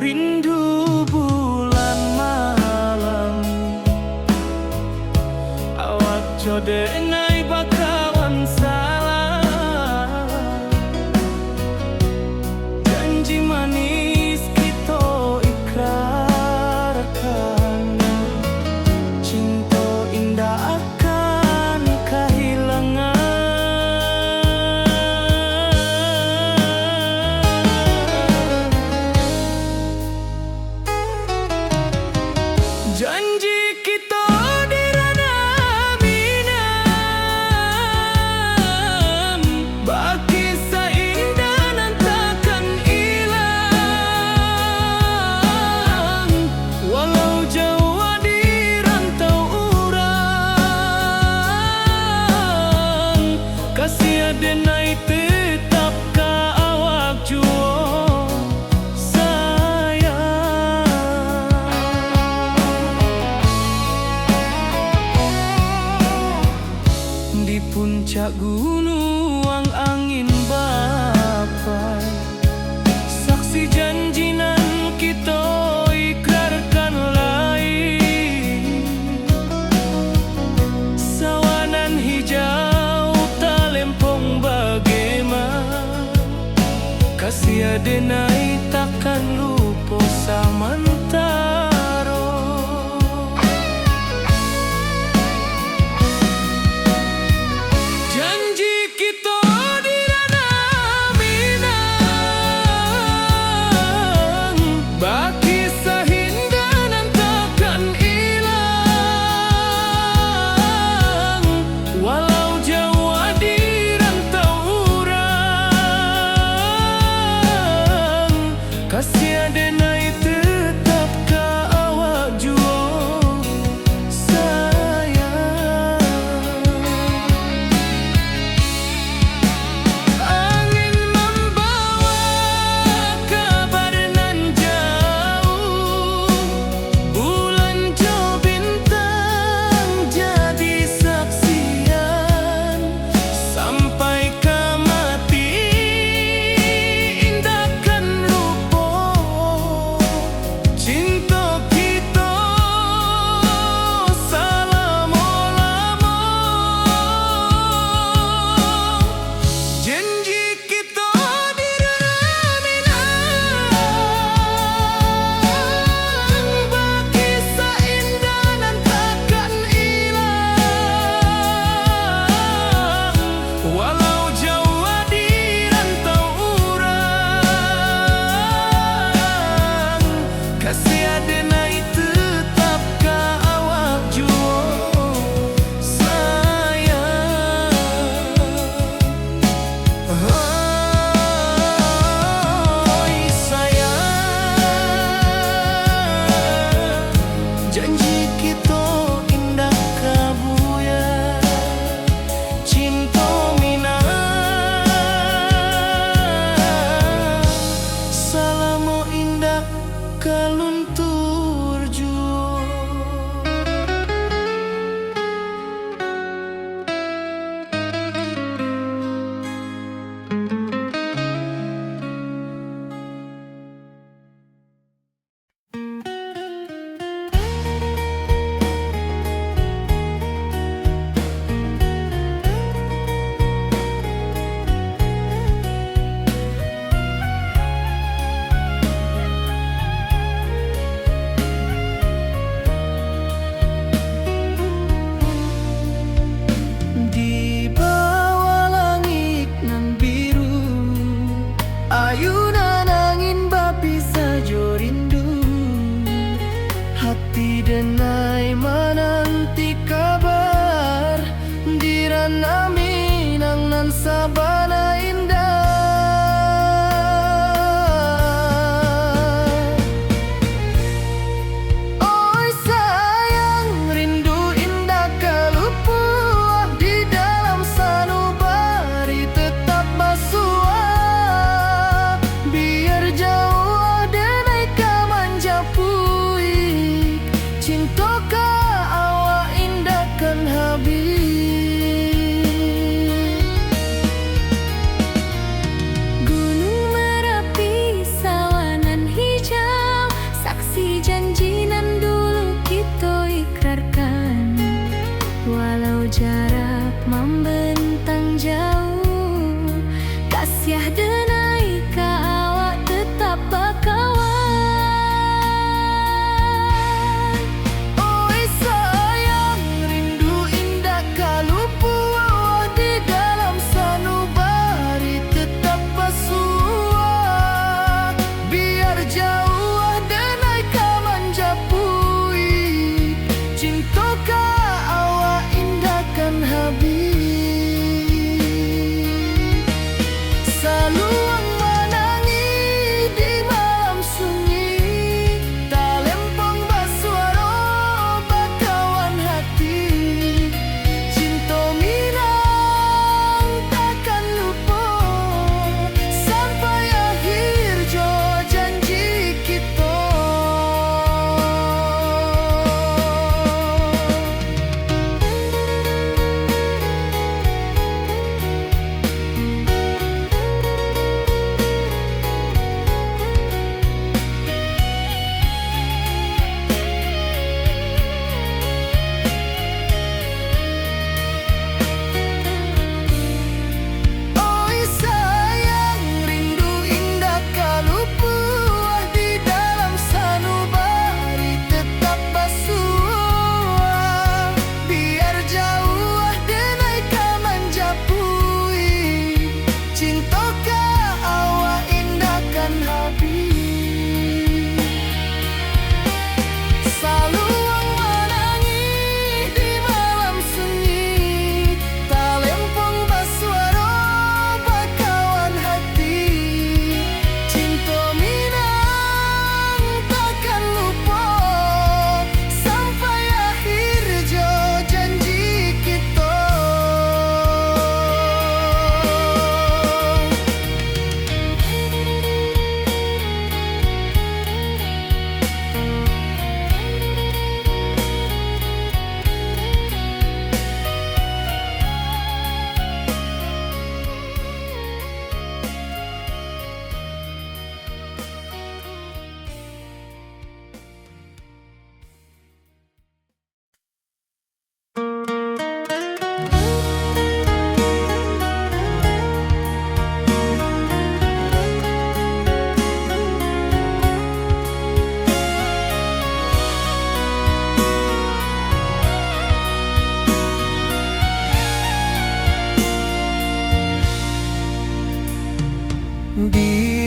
rindu bulan malam. Awak jode nai bakawan salah, janji manis kita ikrarkan, cinta indah akan kehilangan. Janji kita di ranah minam, baki seindah nan takkan hilang. Walau jauh di rantau urang, kasih adenai tetap ka awak juo di puncak gunung angin bapai, saksi janji nan kita ikrarkan lain. Sawanan hijau talempong bagaimana, kasih adenai takkan lupa samantaro. Janji kita di ranah minang, baki sahindah nan takkan hilang. Walau jauh di rantau urang, kasih adenai tetap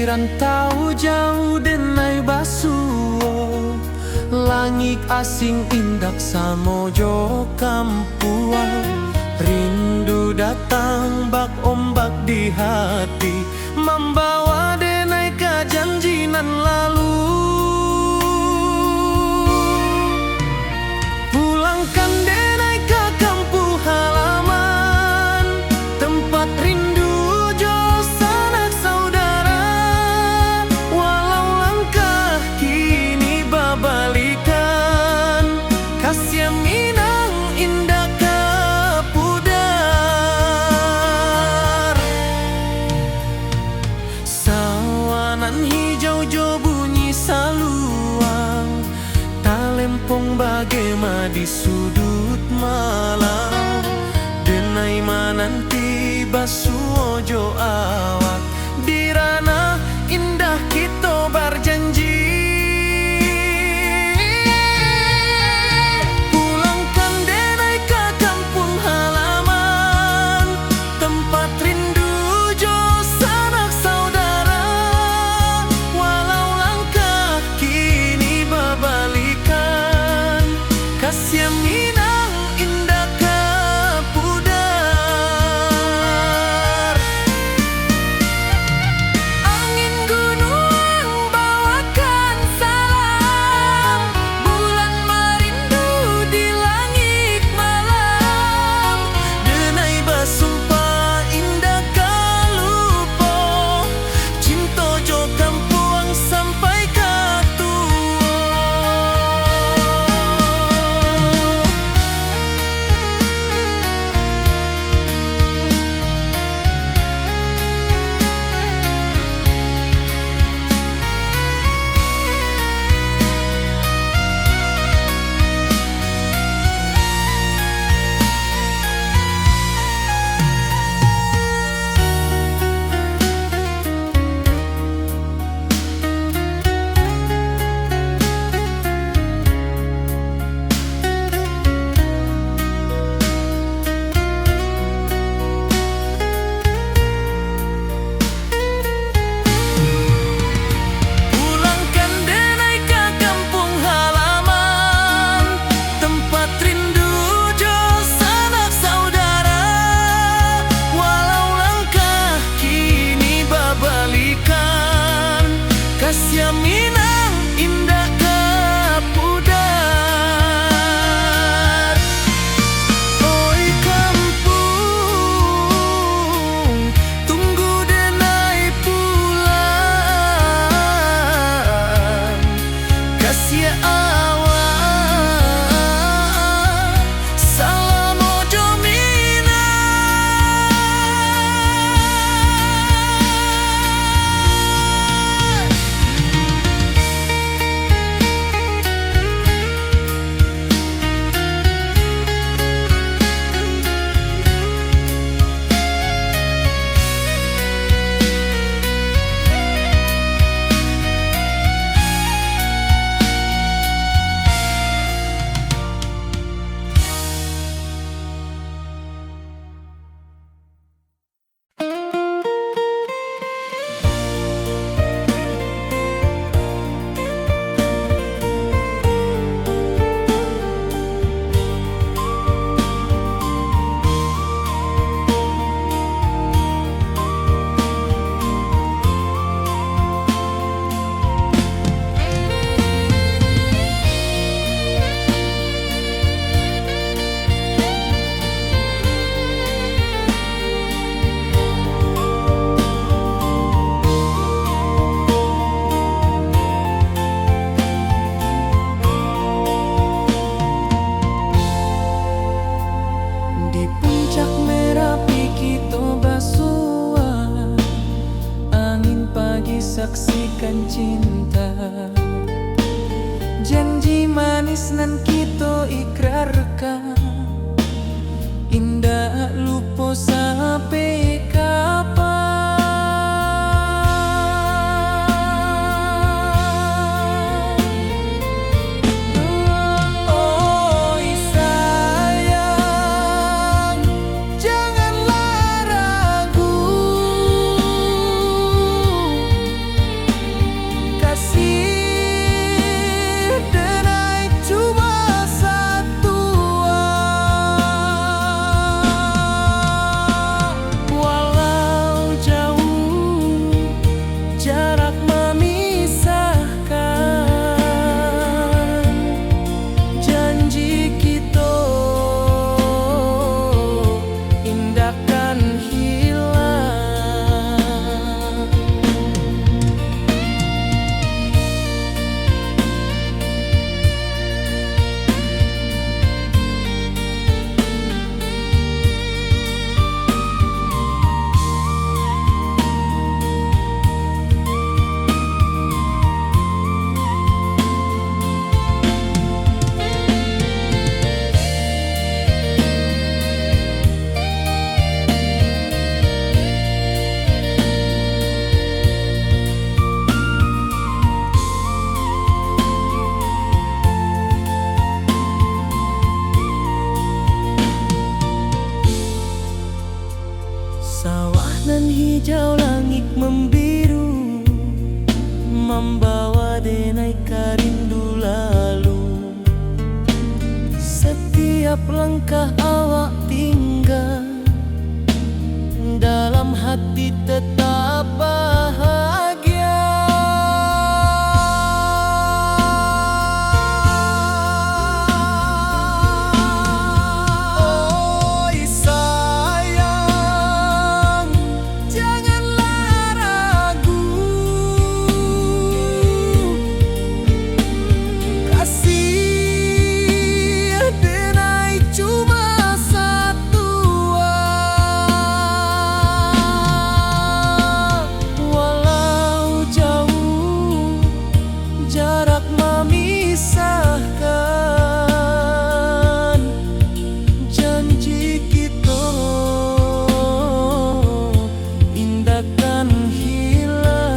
di rantau jauh denai basuo, langit asing indak samojo kampuang. Rindu datang bak ombak di hati, membawa denai ke janjinan lalu. Pulangkan denai ke kampung halaman, tempat rindu jo sanak saudara. Walau langkah kini babalikan, kasih Minang indah ke pudar. Sawanan hijau jo bunyi saluang, talempong bagema di sudut malam. Denai mananti basuo jo awak, di ranah indah kita berjanji. Pulangkan denai ke kampung halaman, tempat rindu jo sanak saudara. Walau langkah kini babalikan, kasih Minang indah ke pudar. Angin gunung bawakan salam, bulan merindu di langit malam. Denai basumpah indah kalupo, cinta jo kampuang sampai ke tua. Pulangkan denai ke kampung halaman, tempat rindu jo sanak saudara. Walau langkah kini babalikan, kasih Minang indah ke pudar. Oi kampung, tunggu denai pulang, kasih awak salam ojo Minang. Di puncak Merapi kita basua, angin pagi saksikan cinta. Janji manis nan kita ikrarkan, indah lupa sampai kapan. Oi sayang, janganlah ragu, Sawah nan hijau, langit membiru, membawa denai rindu lalu. Setiap langkah awak tinggal, dalam hati tetap bahagia. Oi sayang, janganlah ragu, kasih denai cuma satu. Walau jauh jarak memisahkan, janji kita indahkan hilang.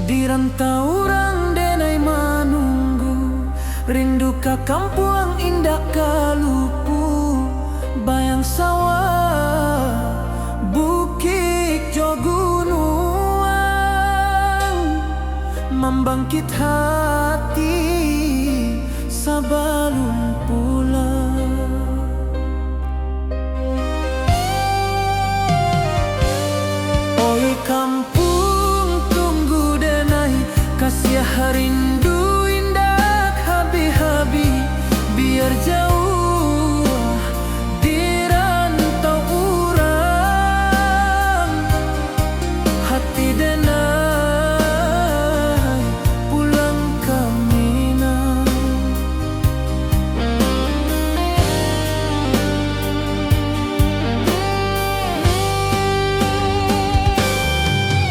Di rantau orang denai menunggu, rindu ka kampung indah kalupu. Bayang sawah, bukit jo gunung, membangkit hati sebelum pulang. Oi kampung tunggu denai, kasih rindu indah habi-habi. Biar jauh di rantau urang, hati denai pulang ke Minang.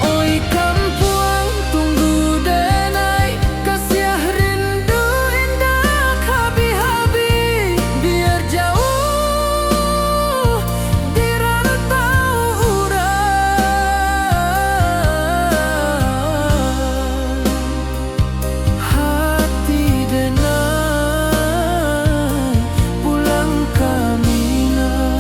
Oi kampung tunggu denai, kasih rindu indah habi-habi. Biar jauh di rantau urang, hati denai pulang ke Minang.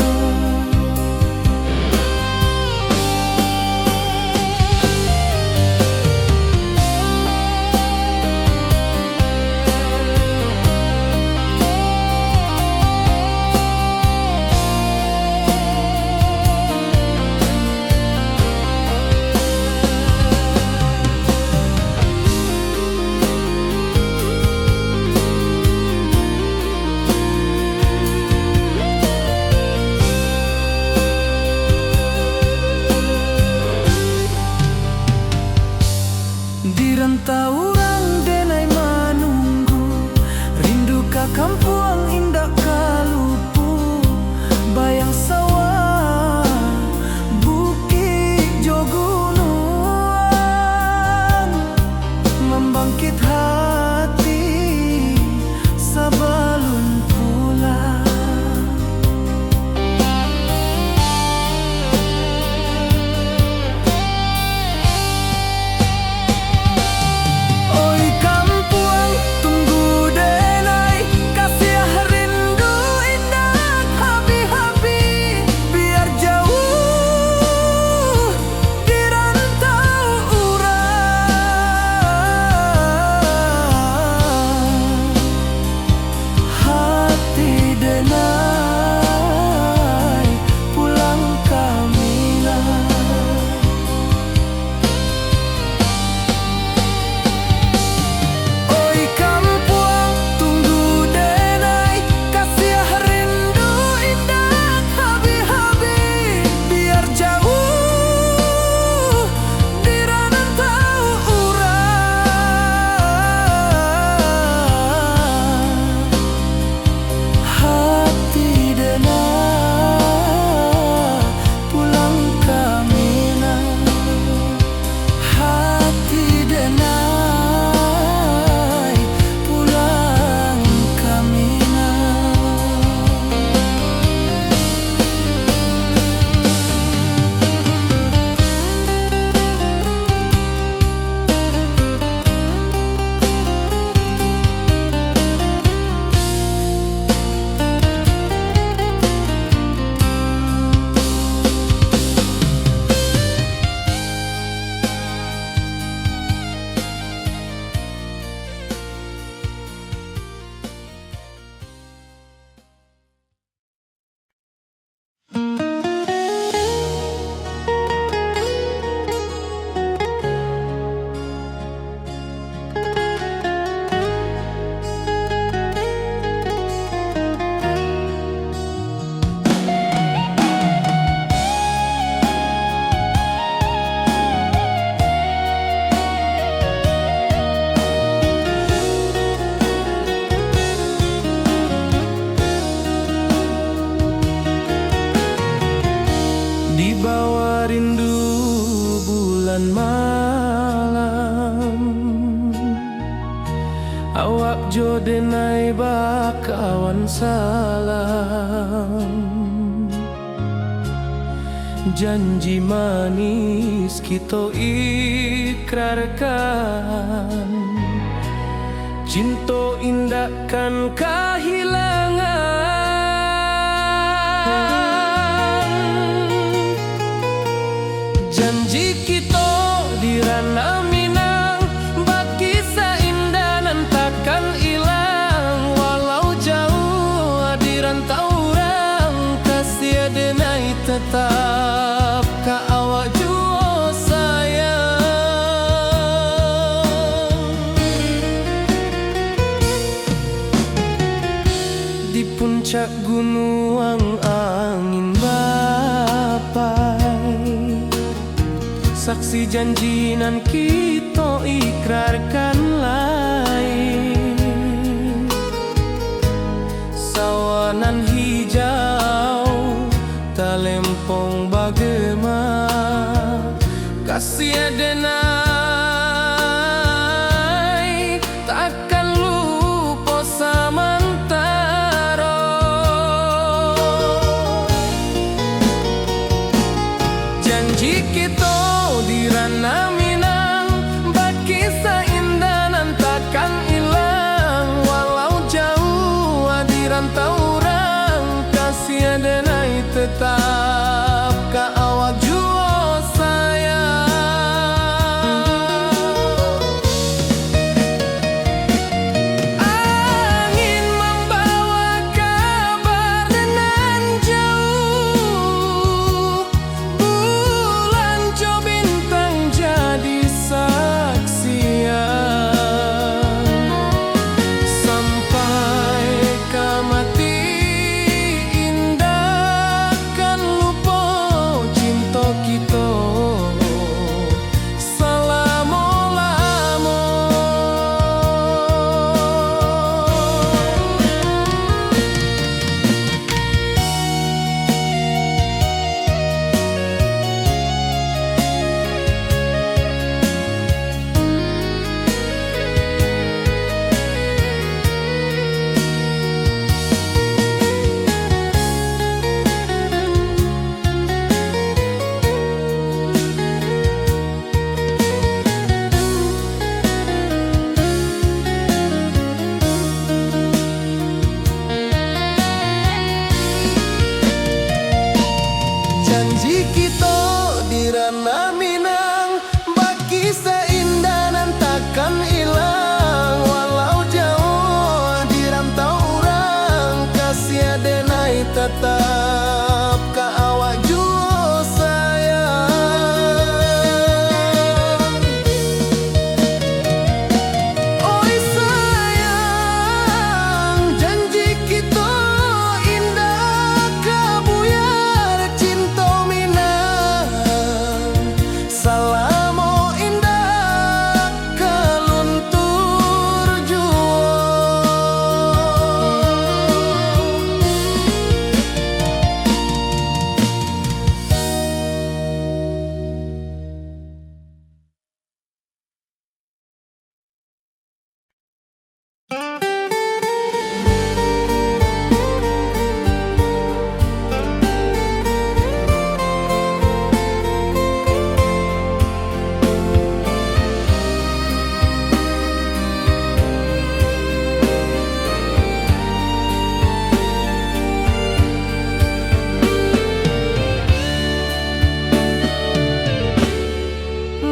Di rantau orang denai menunggu, rindu ka kampung indah kalupu. Bayang sawah, bukit jo gunung, membangkit hati sebelum pulang. Oi kampung tunggu denai, kawan salam. Janji manis kita ikrarkan, cinta indahkan kehilangan. Janji kita di ranah Minang, bagi seindah nan takkan hilang. Walau jauh di rantau orang, kasih denai tetap ka awak jua sayang. Di puncak gunung angin bapai, saksi janji nan kita ikrarkan lain. Sawanan hijau talempong bagema, kasih denai takkan lupa samantara. Janji kita di ranah Minang, bagi seindah nan takkan hilang. Walau jauh di rantau orang, kasih denai tetap ka awak jua sayang. Angin membawa kabar nan jauh, bulan jo bintang jadi saksian. Sampai ke mati indah kan lupa cinta kita selama-lama. Janji kita di ranah Minang, bagi seindah nan takkan hilang. Walau jauh di rantau orang, kasih denai tetap ka awak jua sayang. Oi sayang, janji kita indah kabuyar cinta Minang. Salamo indah keluntur jua.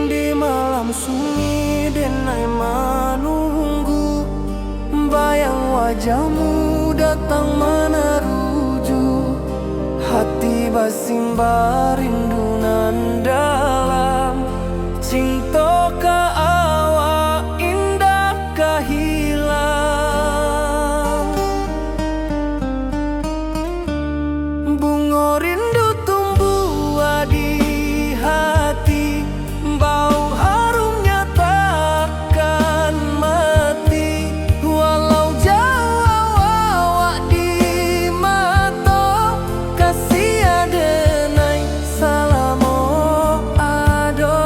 Di malam sunyi denai menunggu, bayang wajahmu datang meneruju. Hati basimba rindu nan dalam, cinta ka awak indah kahilang. Bunga rindu tumbuh di hati, bau harumnya takkan mati. Walau jauh awak di mata, kasih denai salamo ado.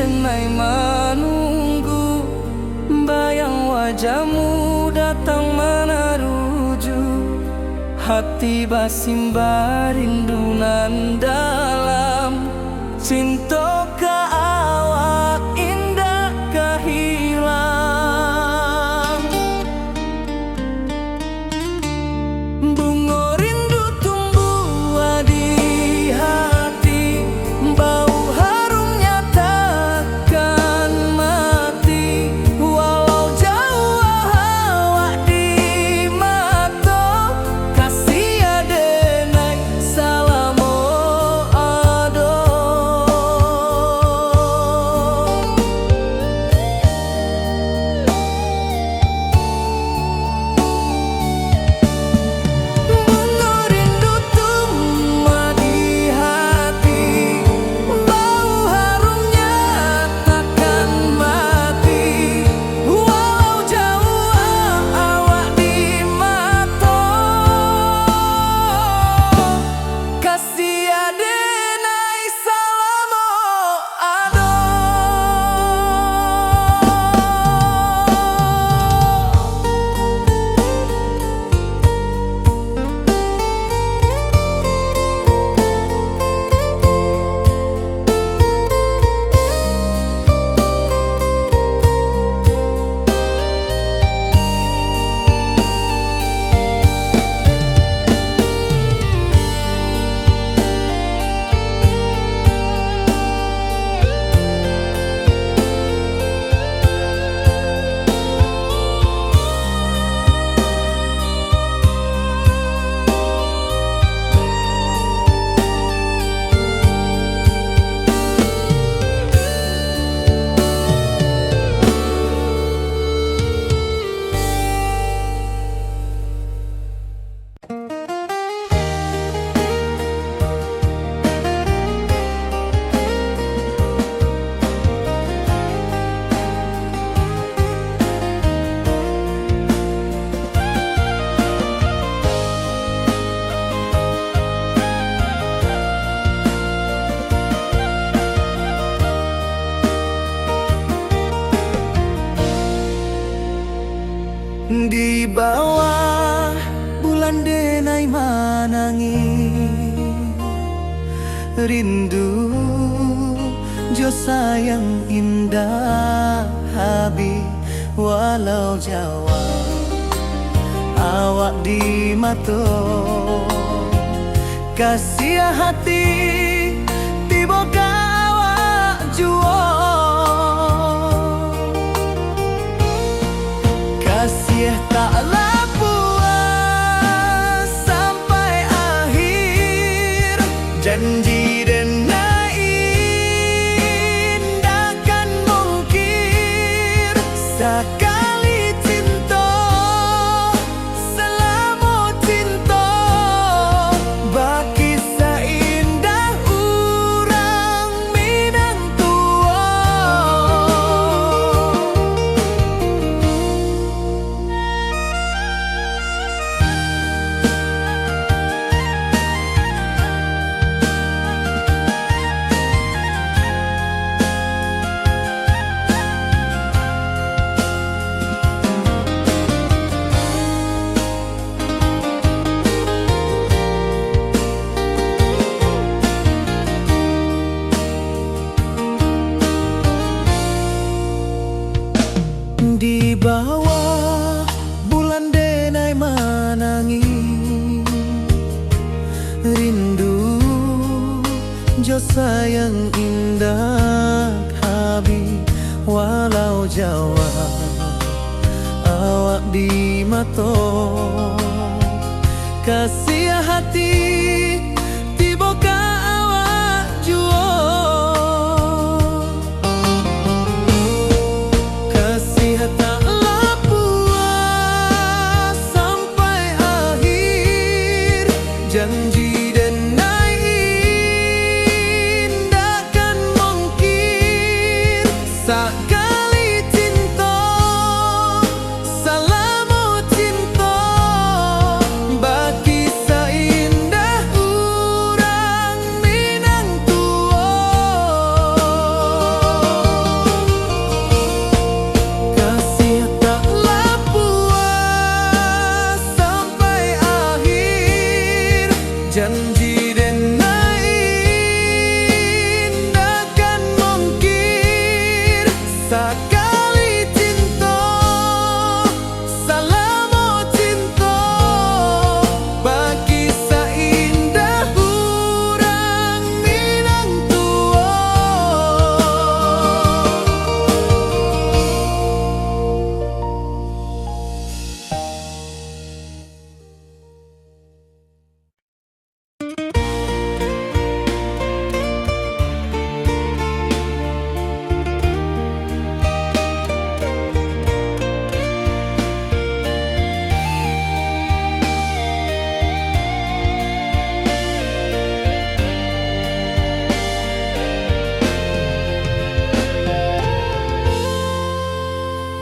denai menunggu, bayang wajahmu datang meneruju, hati basimba rindunan dalam cinta ke awak indah kehilang. Bunga rindu tumbuh di hati, bau harumnya takkan mati, walau jauh awak di mata, kasih adenai salamo ado. Bunga rindu tumbuh di hati, bau harumnya takkan mati, walau jauh awak di mata, kasih adenai salamo ado. Di bawah bulan denai manangi, rindu jo sayang indah habi, walau jawa awak di mata, kasih hati tiba ka awak jua, kasih taklah puas sampai akhir, janji denai indakan mungkir, sekali cinta selama cinta, baki seindah urang minang tua. Di bawah bulan denai manangi, rindu jo sayang indah habi, walau jawa awak di mata, kasih hati tiba ka awak jua, taklah puas sampai akhir, janji denai indakan mungkir, sekali cinta selama cinta, baki seindah Sakali cinta, salamo cinta, bagi seindah urang Minang tua.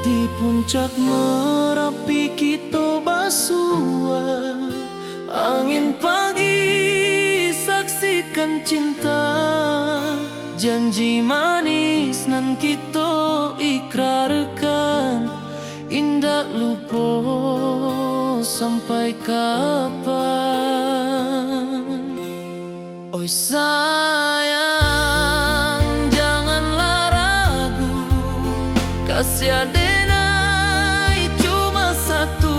Di puncak Merapi kita basua, angin pagi saksikan cinta, janji manis nan kita ikrarkan, indah lupa sampai kapan. Oi sayang, janganlah ragu, kasih adenai cuma satu,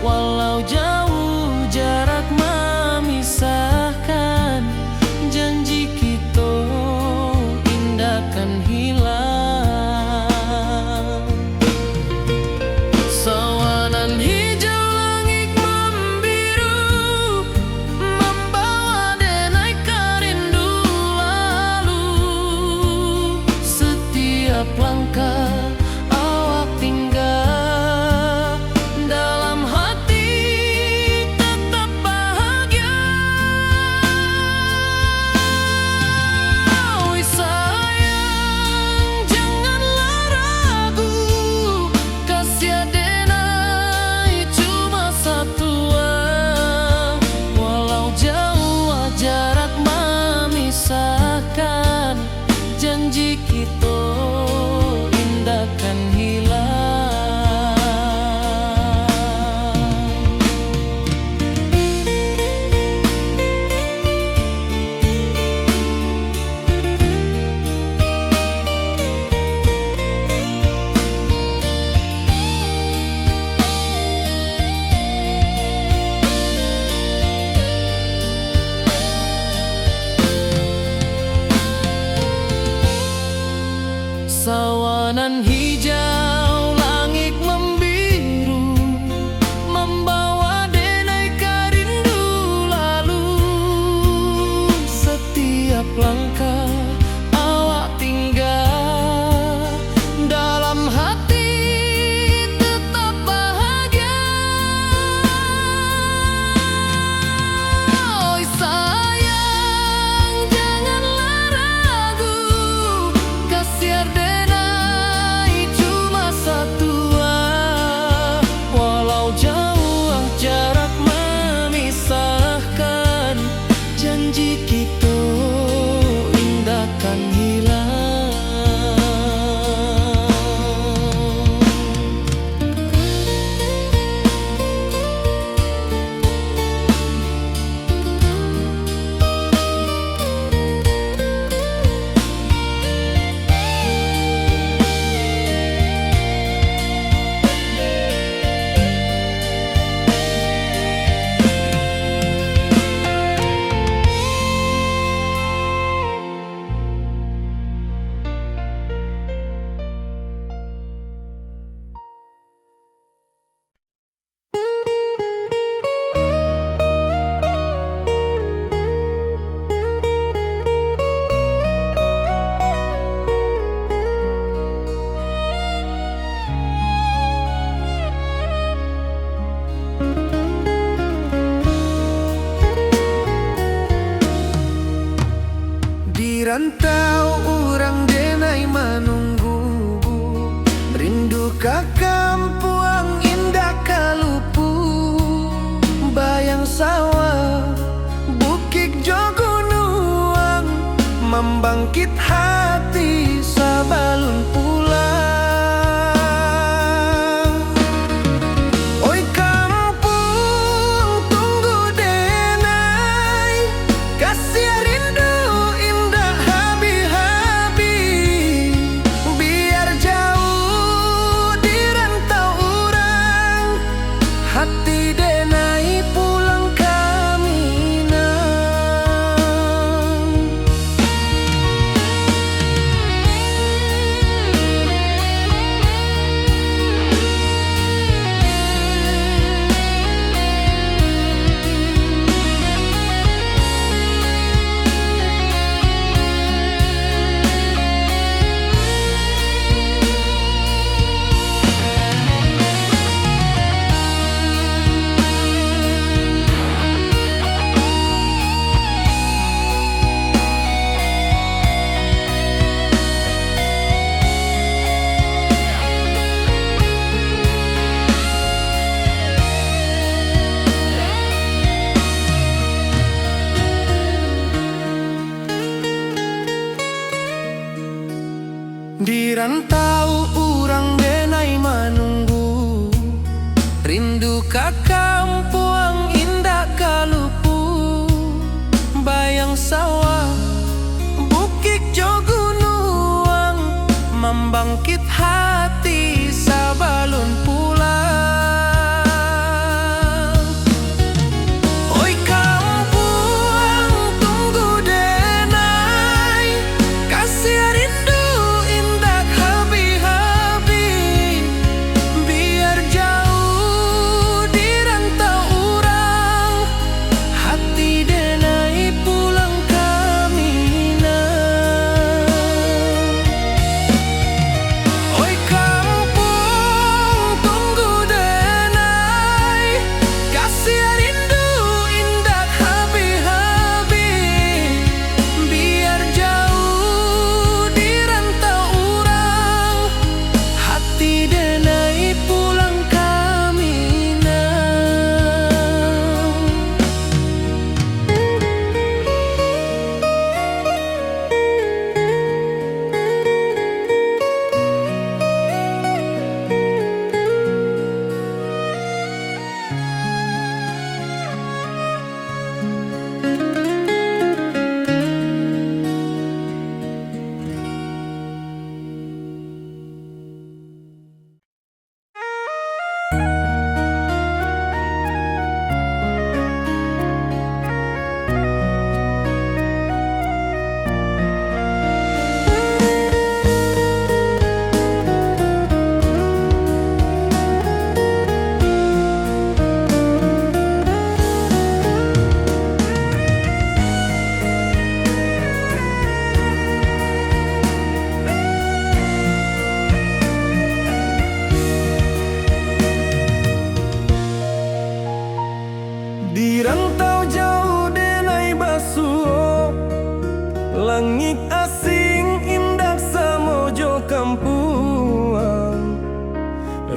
walau jauh jarak memisahkan, janji kita indahkan hilang. Sawanan hijau langit membiru, membawa denai kerindu lalu. Setiap langkah awak tinggal, dalam hati tetap bahagia. Oi sayang, janganlah ragu, kasih adenai cuma satu, walau jauh jarak memisahkan, janji kita indahkan hilang. Sawanan hijau langit membiru, membawa denai kerindu lalu. Setiap langkah awak tinggal, dalam hati tetap bahagia. Oi sayang, janganlah ragu, kasih adenai cuma Di rantau urang denai manunggu, rindu ka kampung indah kalupu. Bayang sawah, bukit jo gunung, membangkit hati sabalun pulang. Oi kampung tunggu denai, kasih rindu indah habi-habi. Biar jauh di rantau urang, hati denai pulang kamina. Oi kampung tunggu denai, kasih rindu indah habi-habi. Biar jauh di rantau urang, hati denai pulang kamina. Di rantau jauh denai basuh, langit asing indah samojo kampuang.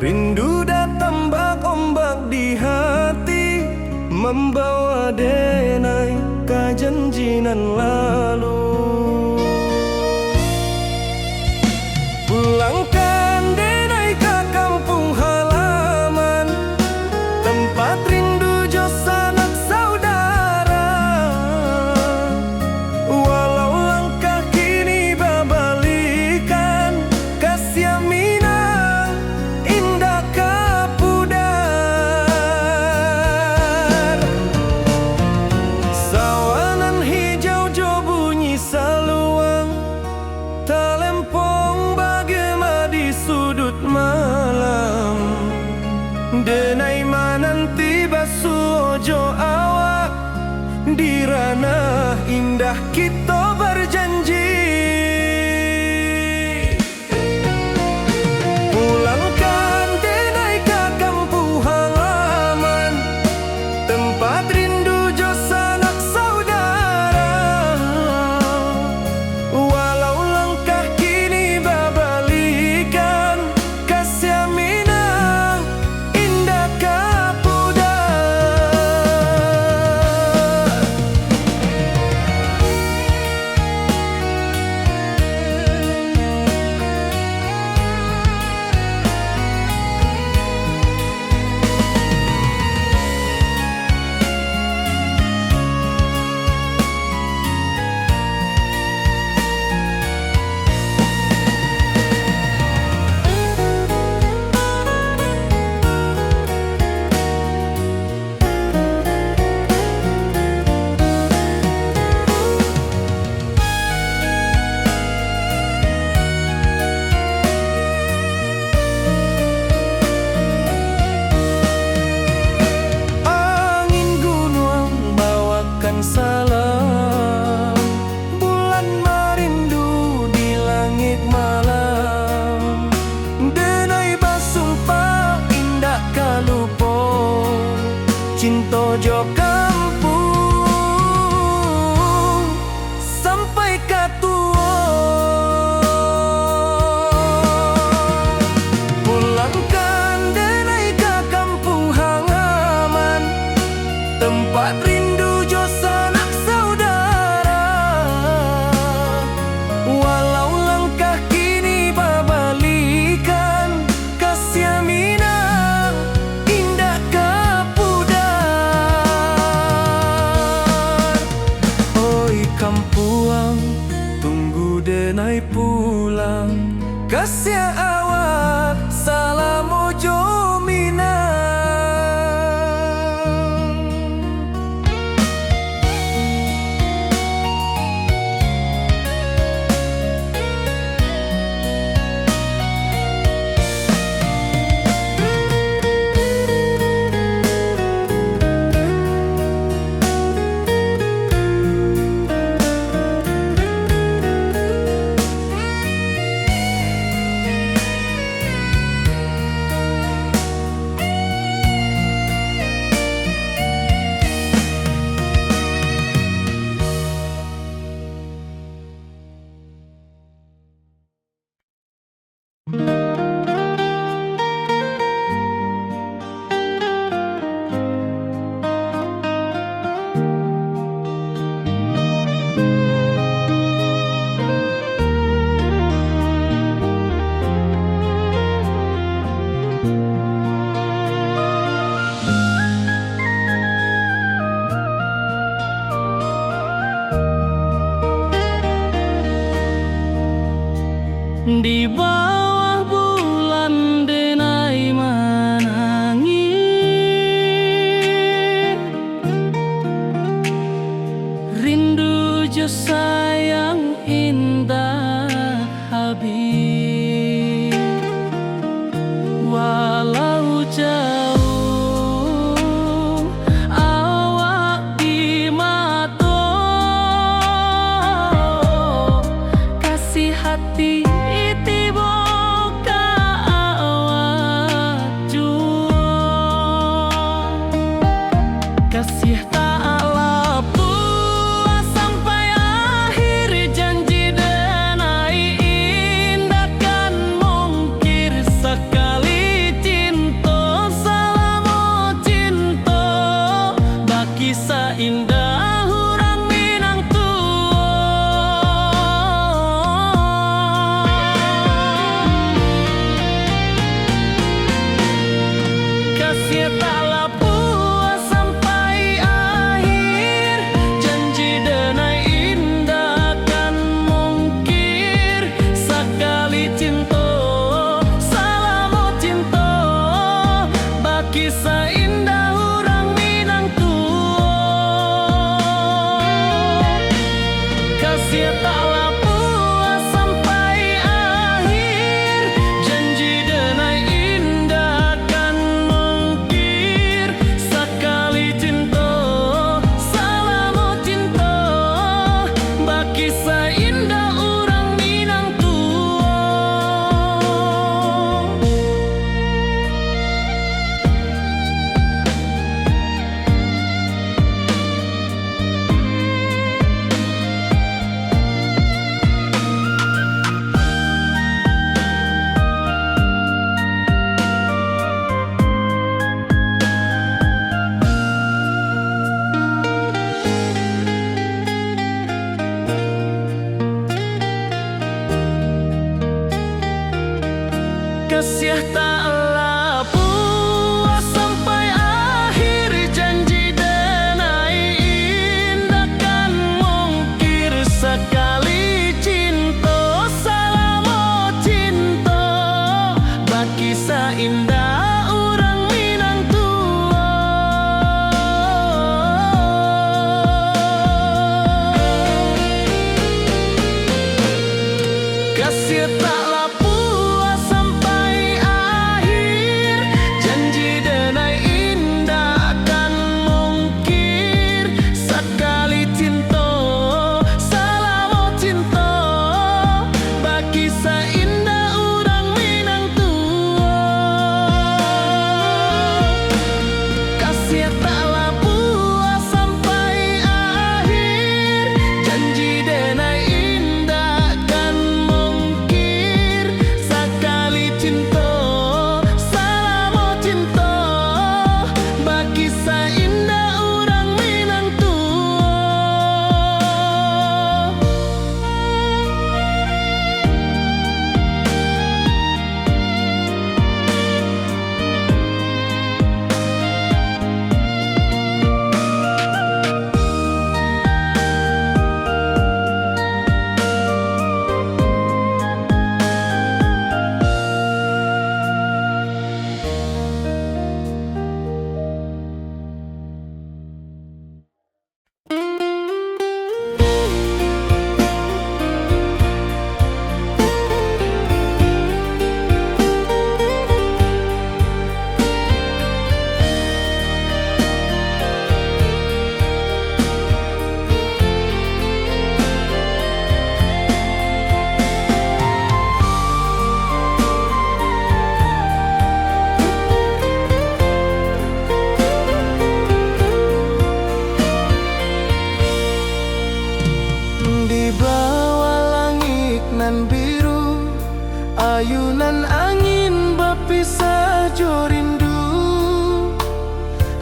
Rindu datang bak ombak di hati, membawa denai ke janjinan lalu. Pulangkan denai ke kampung halaman, tempat rindu jo sanak saudara. Walau langkah kini babalikan, kasih Minang indah kapudar. Sawanan hijau jo denai pulang kasih awak salam ojo minang. Di bawah bulan denai menangi, rindu jo sayang indah habis. Walau jauh awak di mata, kasih hati kasih tak lepas sampai akhir, janji denai indah kan mungkir sekali cinta selama cinta baki seindah orang Minang tua. Kasih tak lepas sampai akhir, janji denai indah kan mungkir sekali cinta selama cinta baki seindah orang Minang tua. Kasih tak lepas sampai akhir, janji denai indah kan mungkir sekali cinta selama cinta baki seindah orang Minang tua. Kasih tak lepas sampai akhir, janji denai indah kan mungkir sekali cinta selama cinta baki seindah orang Minang tua. Kasih tak lepas sampai akhir, janji denai indah kan mungkir sekali cinta selama cinta baki seindah orang Minang tua. Kasih tak lepas sampai akhir, janji denai indah kan mungkir ayunan angin bapisah jo rindu.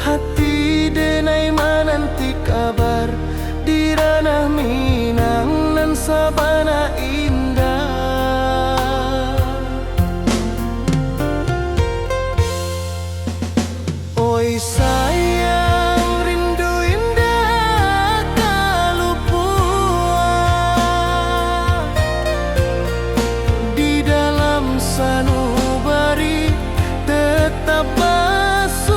Hati denai menanti kabar di ranah Minang nan sabana indah. Oi sayang, rindu indah kalupua di dalam sanubari tetap bersua.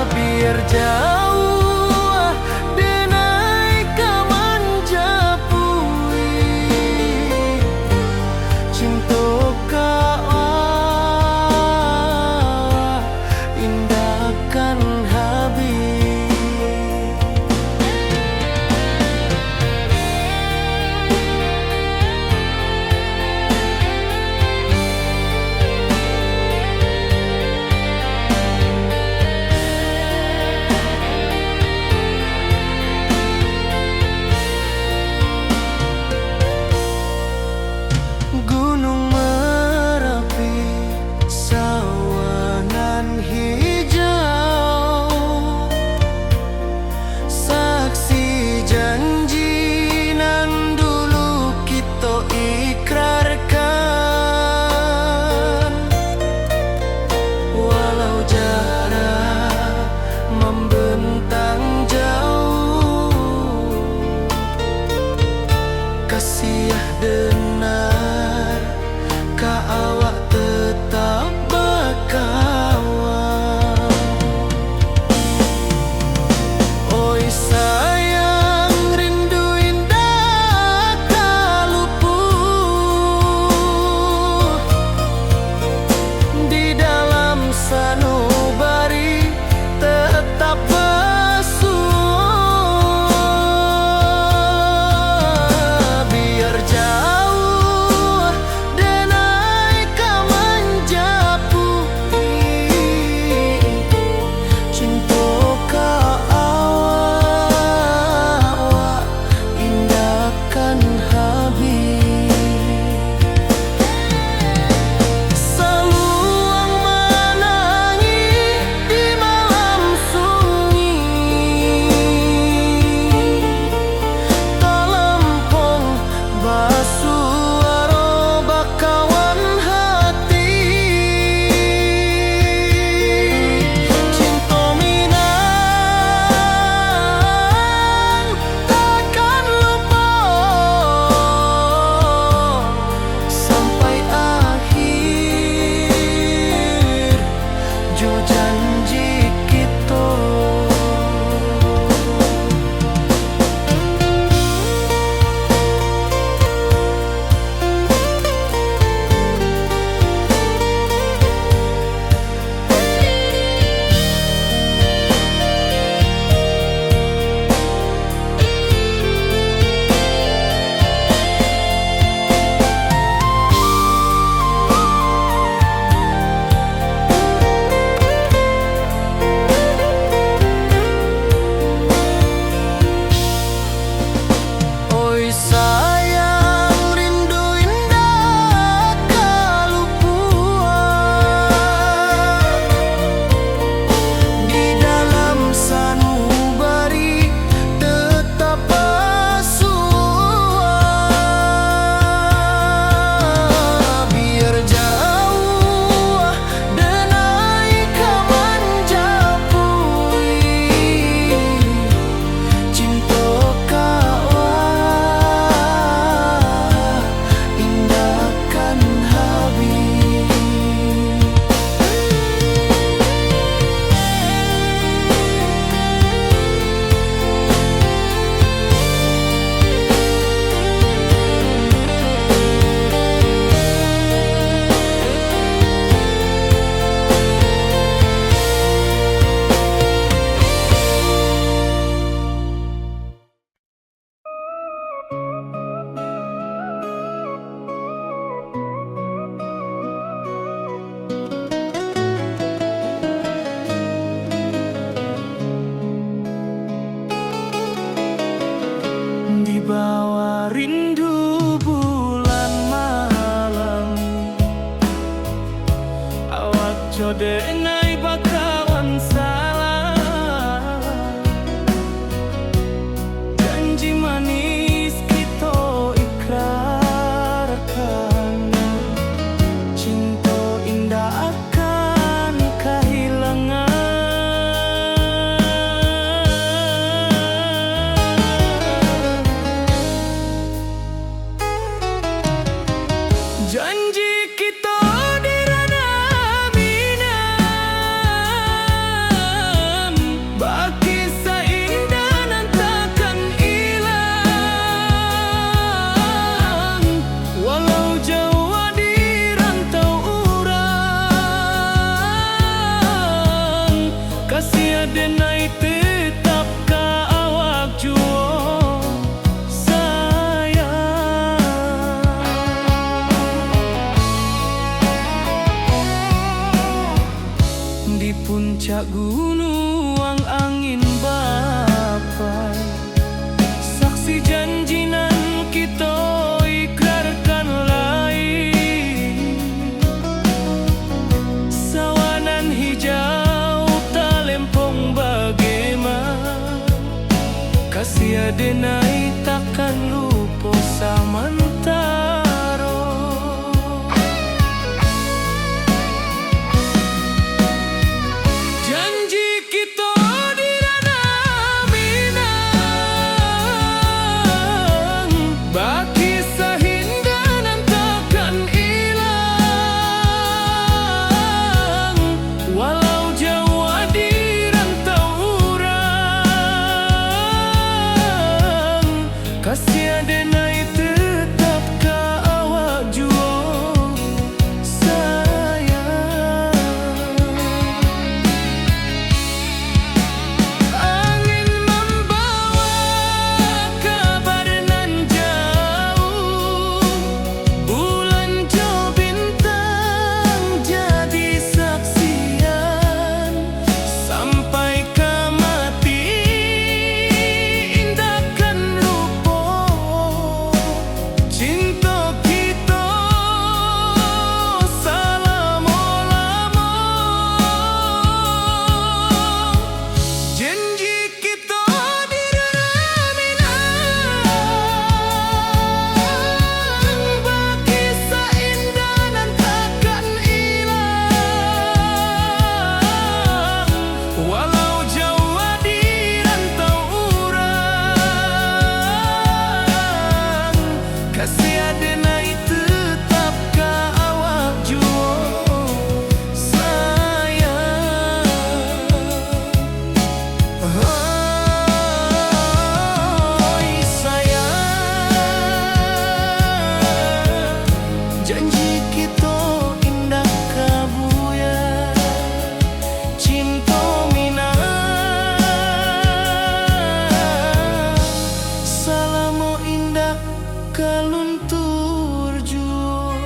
Biar jauh denai kaman japui cinta indahkan habis. Gunung Merapi, sawangan hijau, saksi janji nan dulu kita ikrarkan. Walau jarak membentang jauh, kasih denar ka awak tetap berkawan. Oi sayang, rindu indah kaluput di dalam sanubari tetap bersua. Biar jauh denai kaman japui cinta ka awak indahkan habis. Saluang menangis di malam sunyi, talempong basuaro bakawan hati. Cinta Minang takkan lupa sampai akhir jo janji kita. Oi sayang, rindu indah kalupua di dalam sanubari tetap bersua. Biar jauh denai kaman japui cinta ka indahkan habis. Di bawah rindu Yo denai bakawan salah, janji manis kita ikrarkan, cinta indah akan kehilangan. Janji kita di ranah minam, baki seindah nan takkan hilang. Walau jauh di rantau urang, kasih adenai tetap ka awak jua di puncak gunung angin bapai, saksi janji nan kita ikrarkan lain. Sawanan hijau talempong bagaimana, kasih adenai takkan lupa samantara. Janji kita di ranah minang, baki sahinda nan takkan hilang. Walau jauh di rantau urang, kasih adenai tetap ka awak jua sayang. Angin membawa kabar nan jauh, bulan jo bintang jadi saksian. Sampai ke mati indahkan lupa, cinta kita selama-lama. Janji kita di ranah minang, baki seindah nan takkan hilang. Walau jauh di rantau urang, kasih adenai tetap ka awak jua sayang. Oi sayang, janji kita indah kabuya, cinta minang, salamo indah kaluntur jua.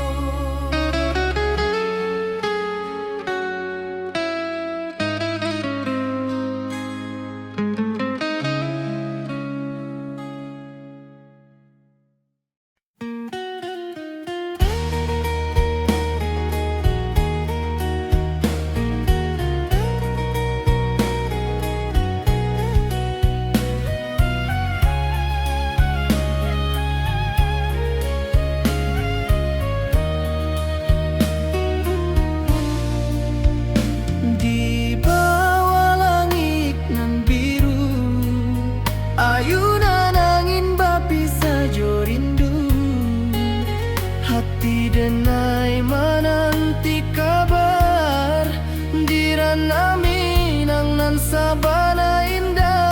Di bawah langit nan biru, ayunan angin bapisa jo rindu. Hati denai menanti kabar, di ranah minang nan sabana indah.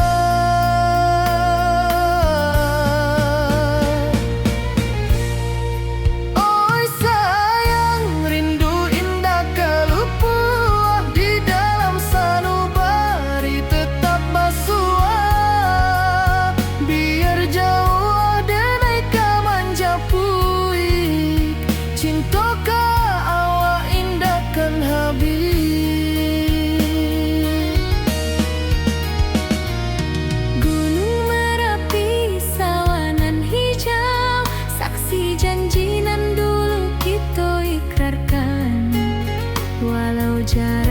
Oi sayang, rindu indah kalupuah, di dalam sanubari tetap basuah. Biar jauh denai ka manja puik, cinta ka awak indahkan habis. Gunung Merapi sawanan hijau, saksi janji nan dulu kita ikrarkan. Walau jarak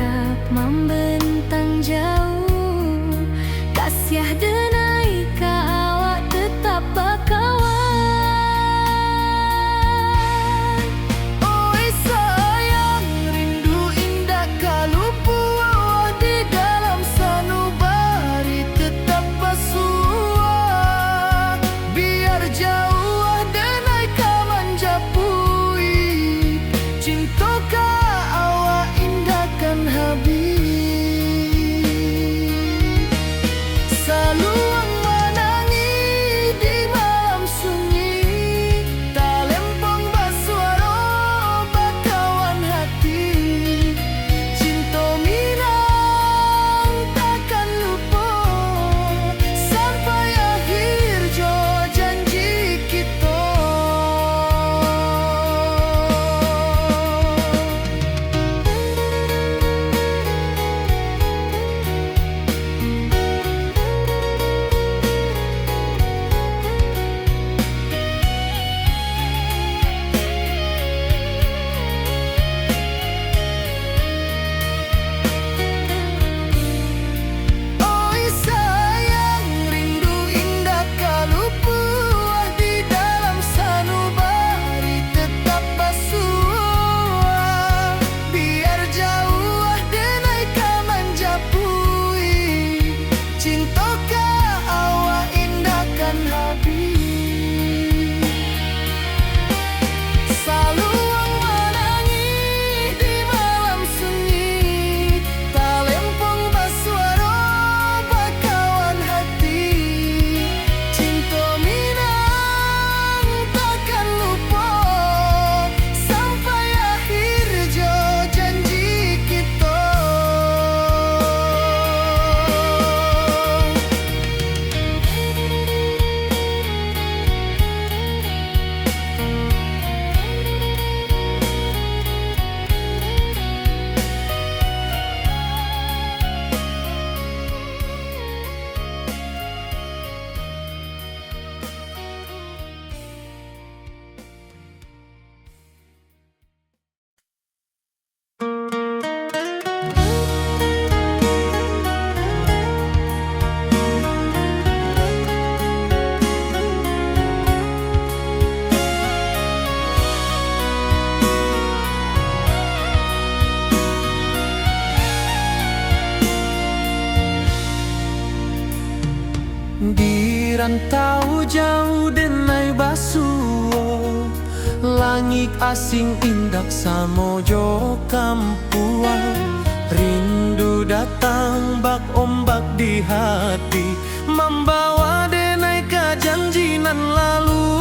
Rintau jauh denai basuo, langit asing indak samojo kampuan. Rindu datang bak ombak di hati, membawa denai ke janjinan lalu.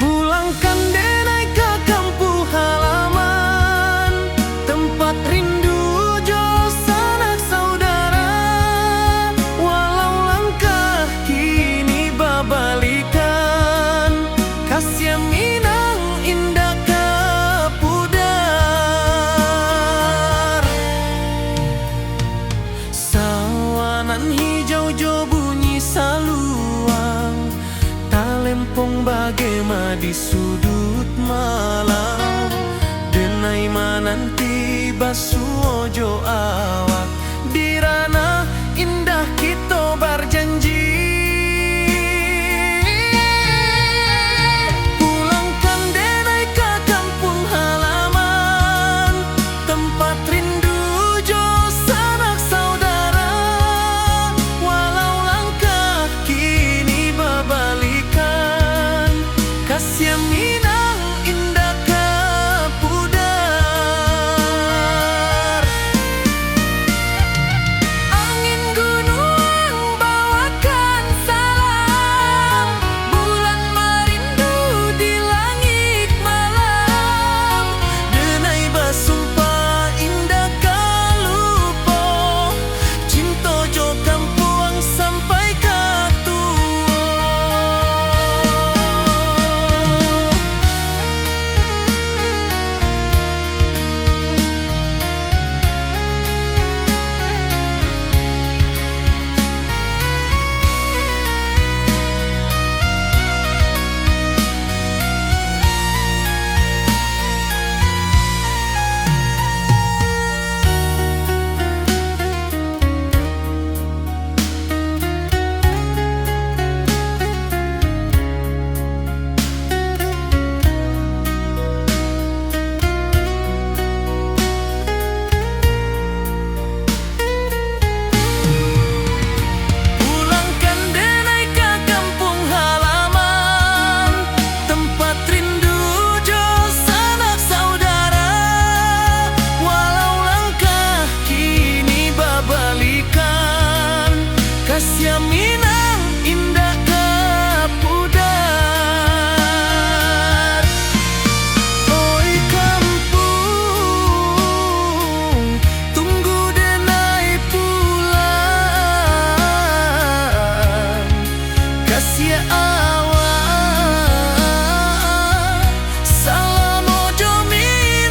Pulangkan denai ke kampung halaman, tempat rindu jo sanak saudara. Walau langkah kini babalikan, kasih Minang indah ke pudar. Sawanan hijau jo bunyi saluang, talempong bagema di sudut malam. Denai mananti basuo jo awak, di ranah indah kita berjanji. Pulangkan denai ke kampung halaman, tempat rindu jo sanak saudara. Walau langkah kini babalikan, kasih Minang indah ke pudar. Angin gunung bawakan salam, bulan merindu di langit malam. Denai basumpah indah kalupo, cinta jo kampuang sampai ke tua. Pulangkan denai ke kampung halaman, tempat rindu jo sanak saudara. Walau langkah kini babalikan, kasih Minang indah ke pudar. Oi kampung, tunggu denai pulang. Kasih awak, salam ojo Minang.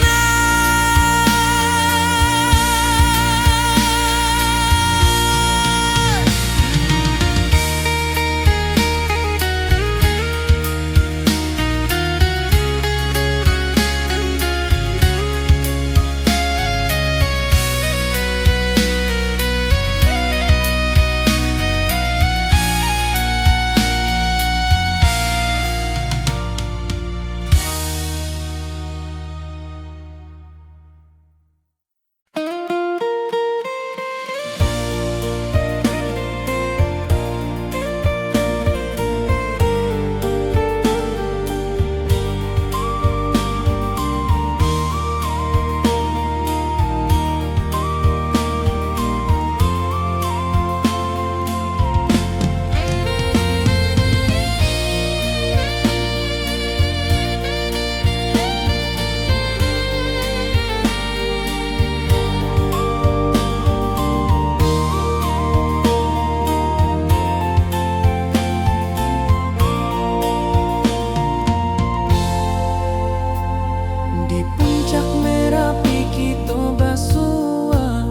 Di puncak Merapi kita basua,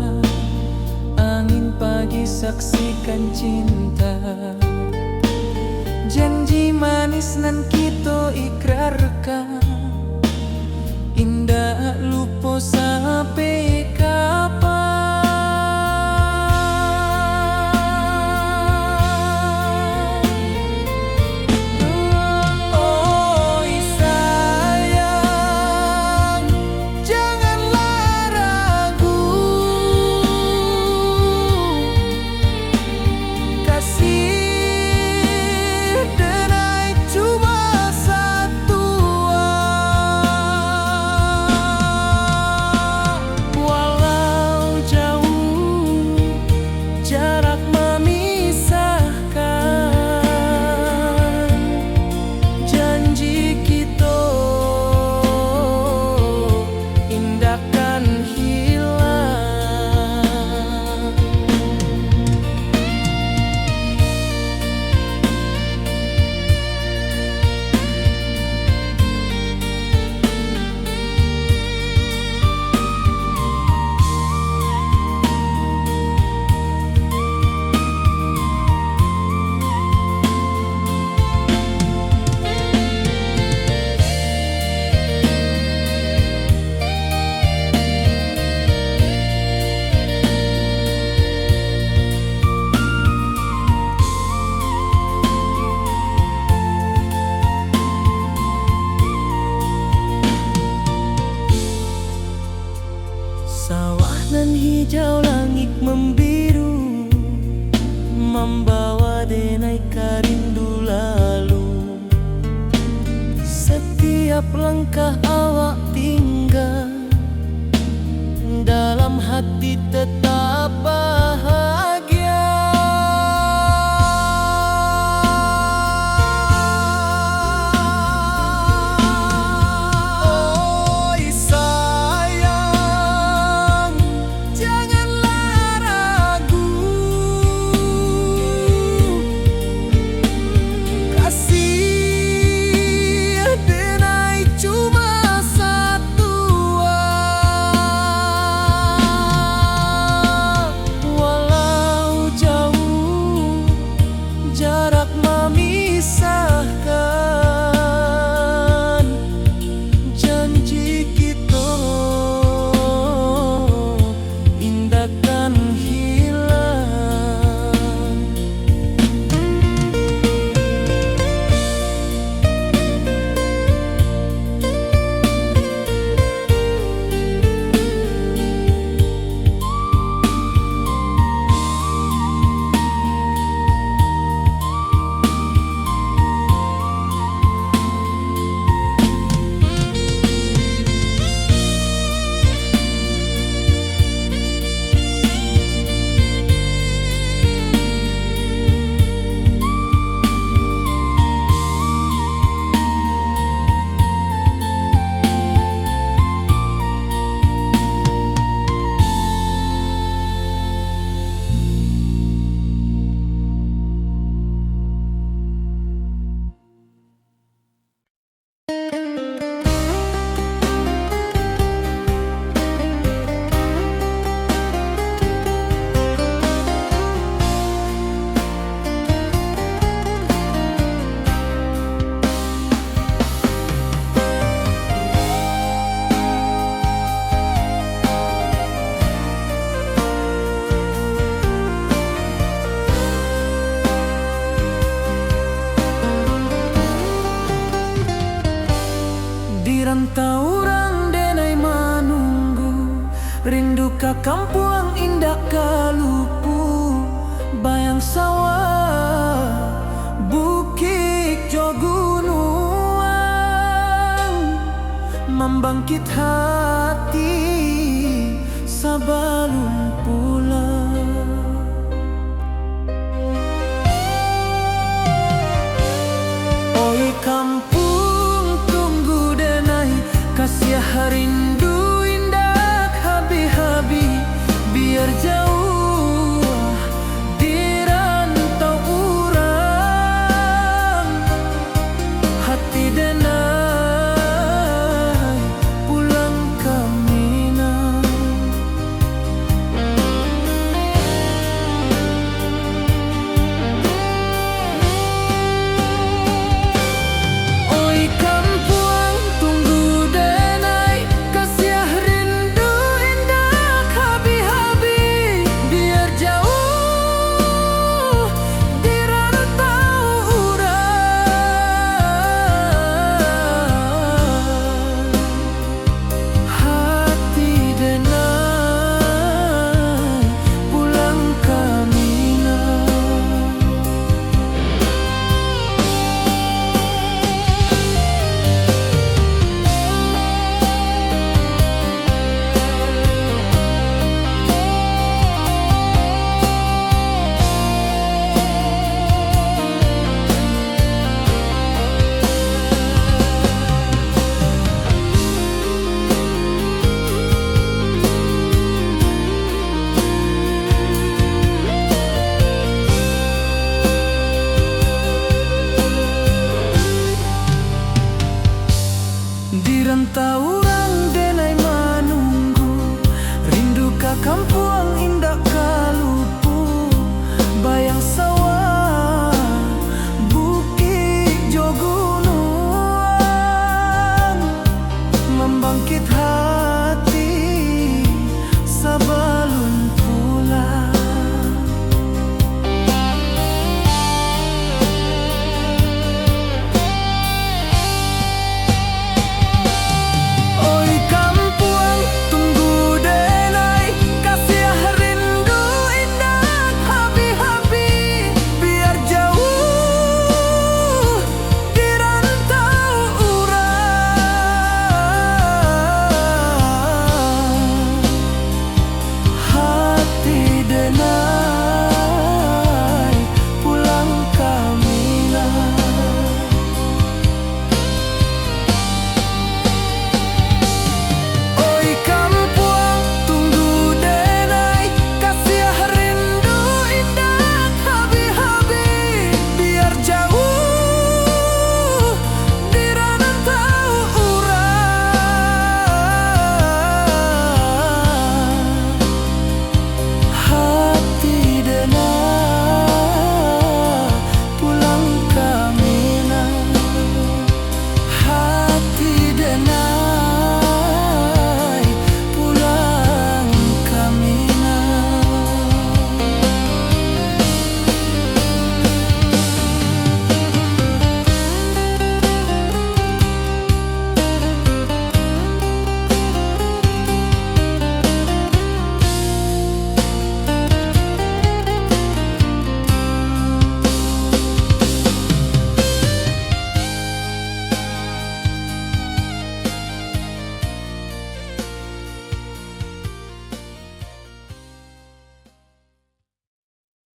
angin pagi saksikan cinta. Janji manis nan kita ikrarkan, indah lupa sampai kapan. Oi sayang, janganlah ragu. selangkah awak tinggal, dalam hati tetap bahagia. Oi sayang, janganlah ragu, kasih denai cuma satu. Walau jauh jarak memisahkan, janji kita indahkan hilang. Di rantau orang denai menunggu, rindu ka kampung indah kalupu, bayang sawah bukit jo gunung, membangkit hati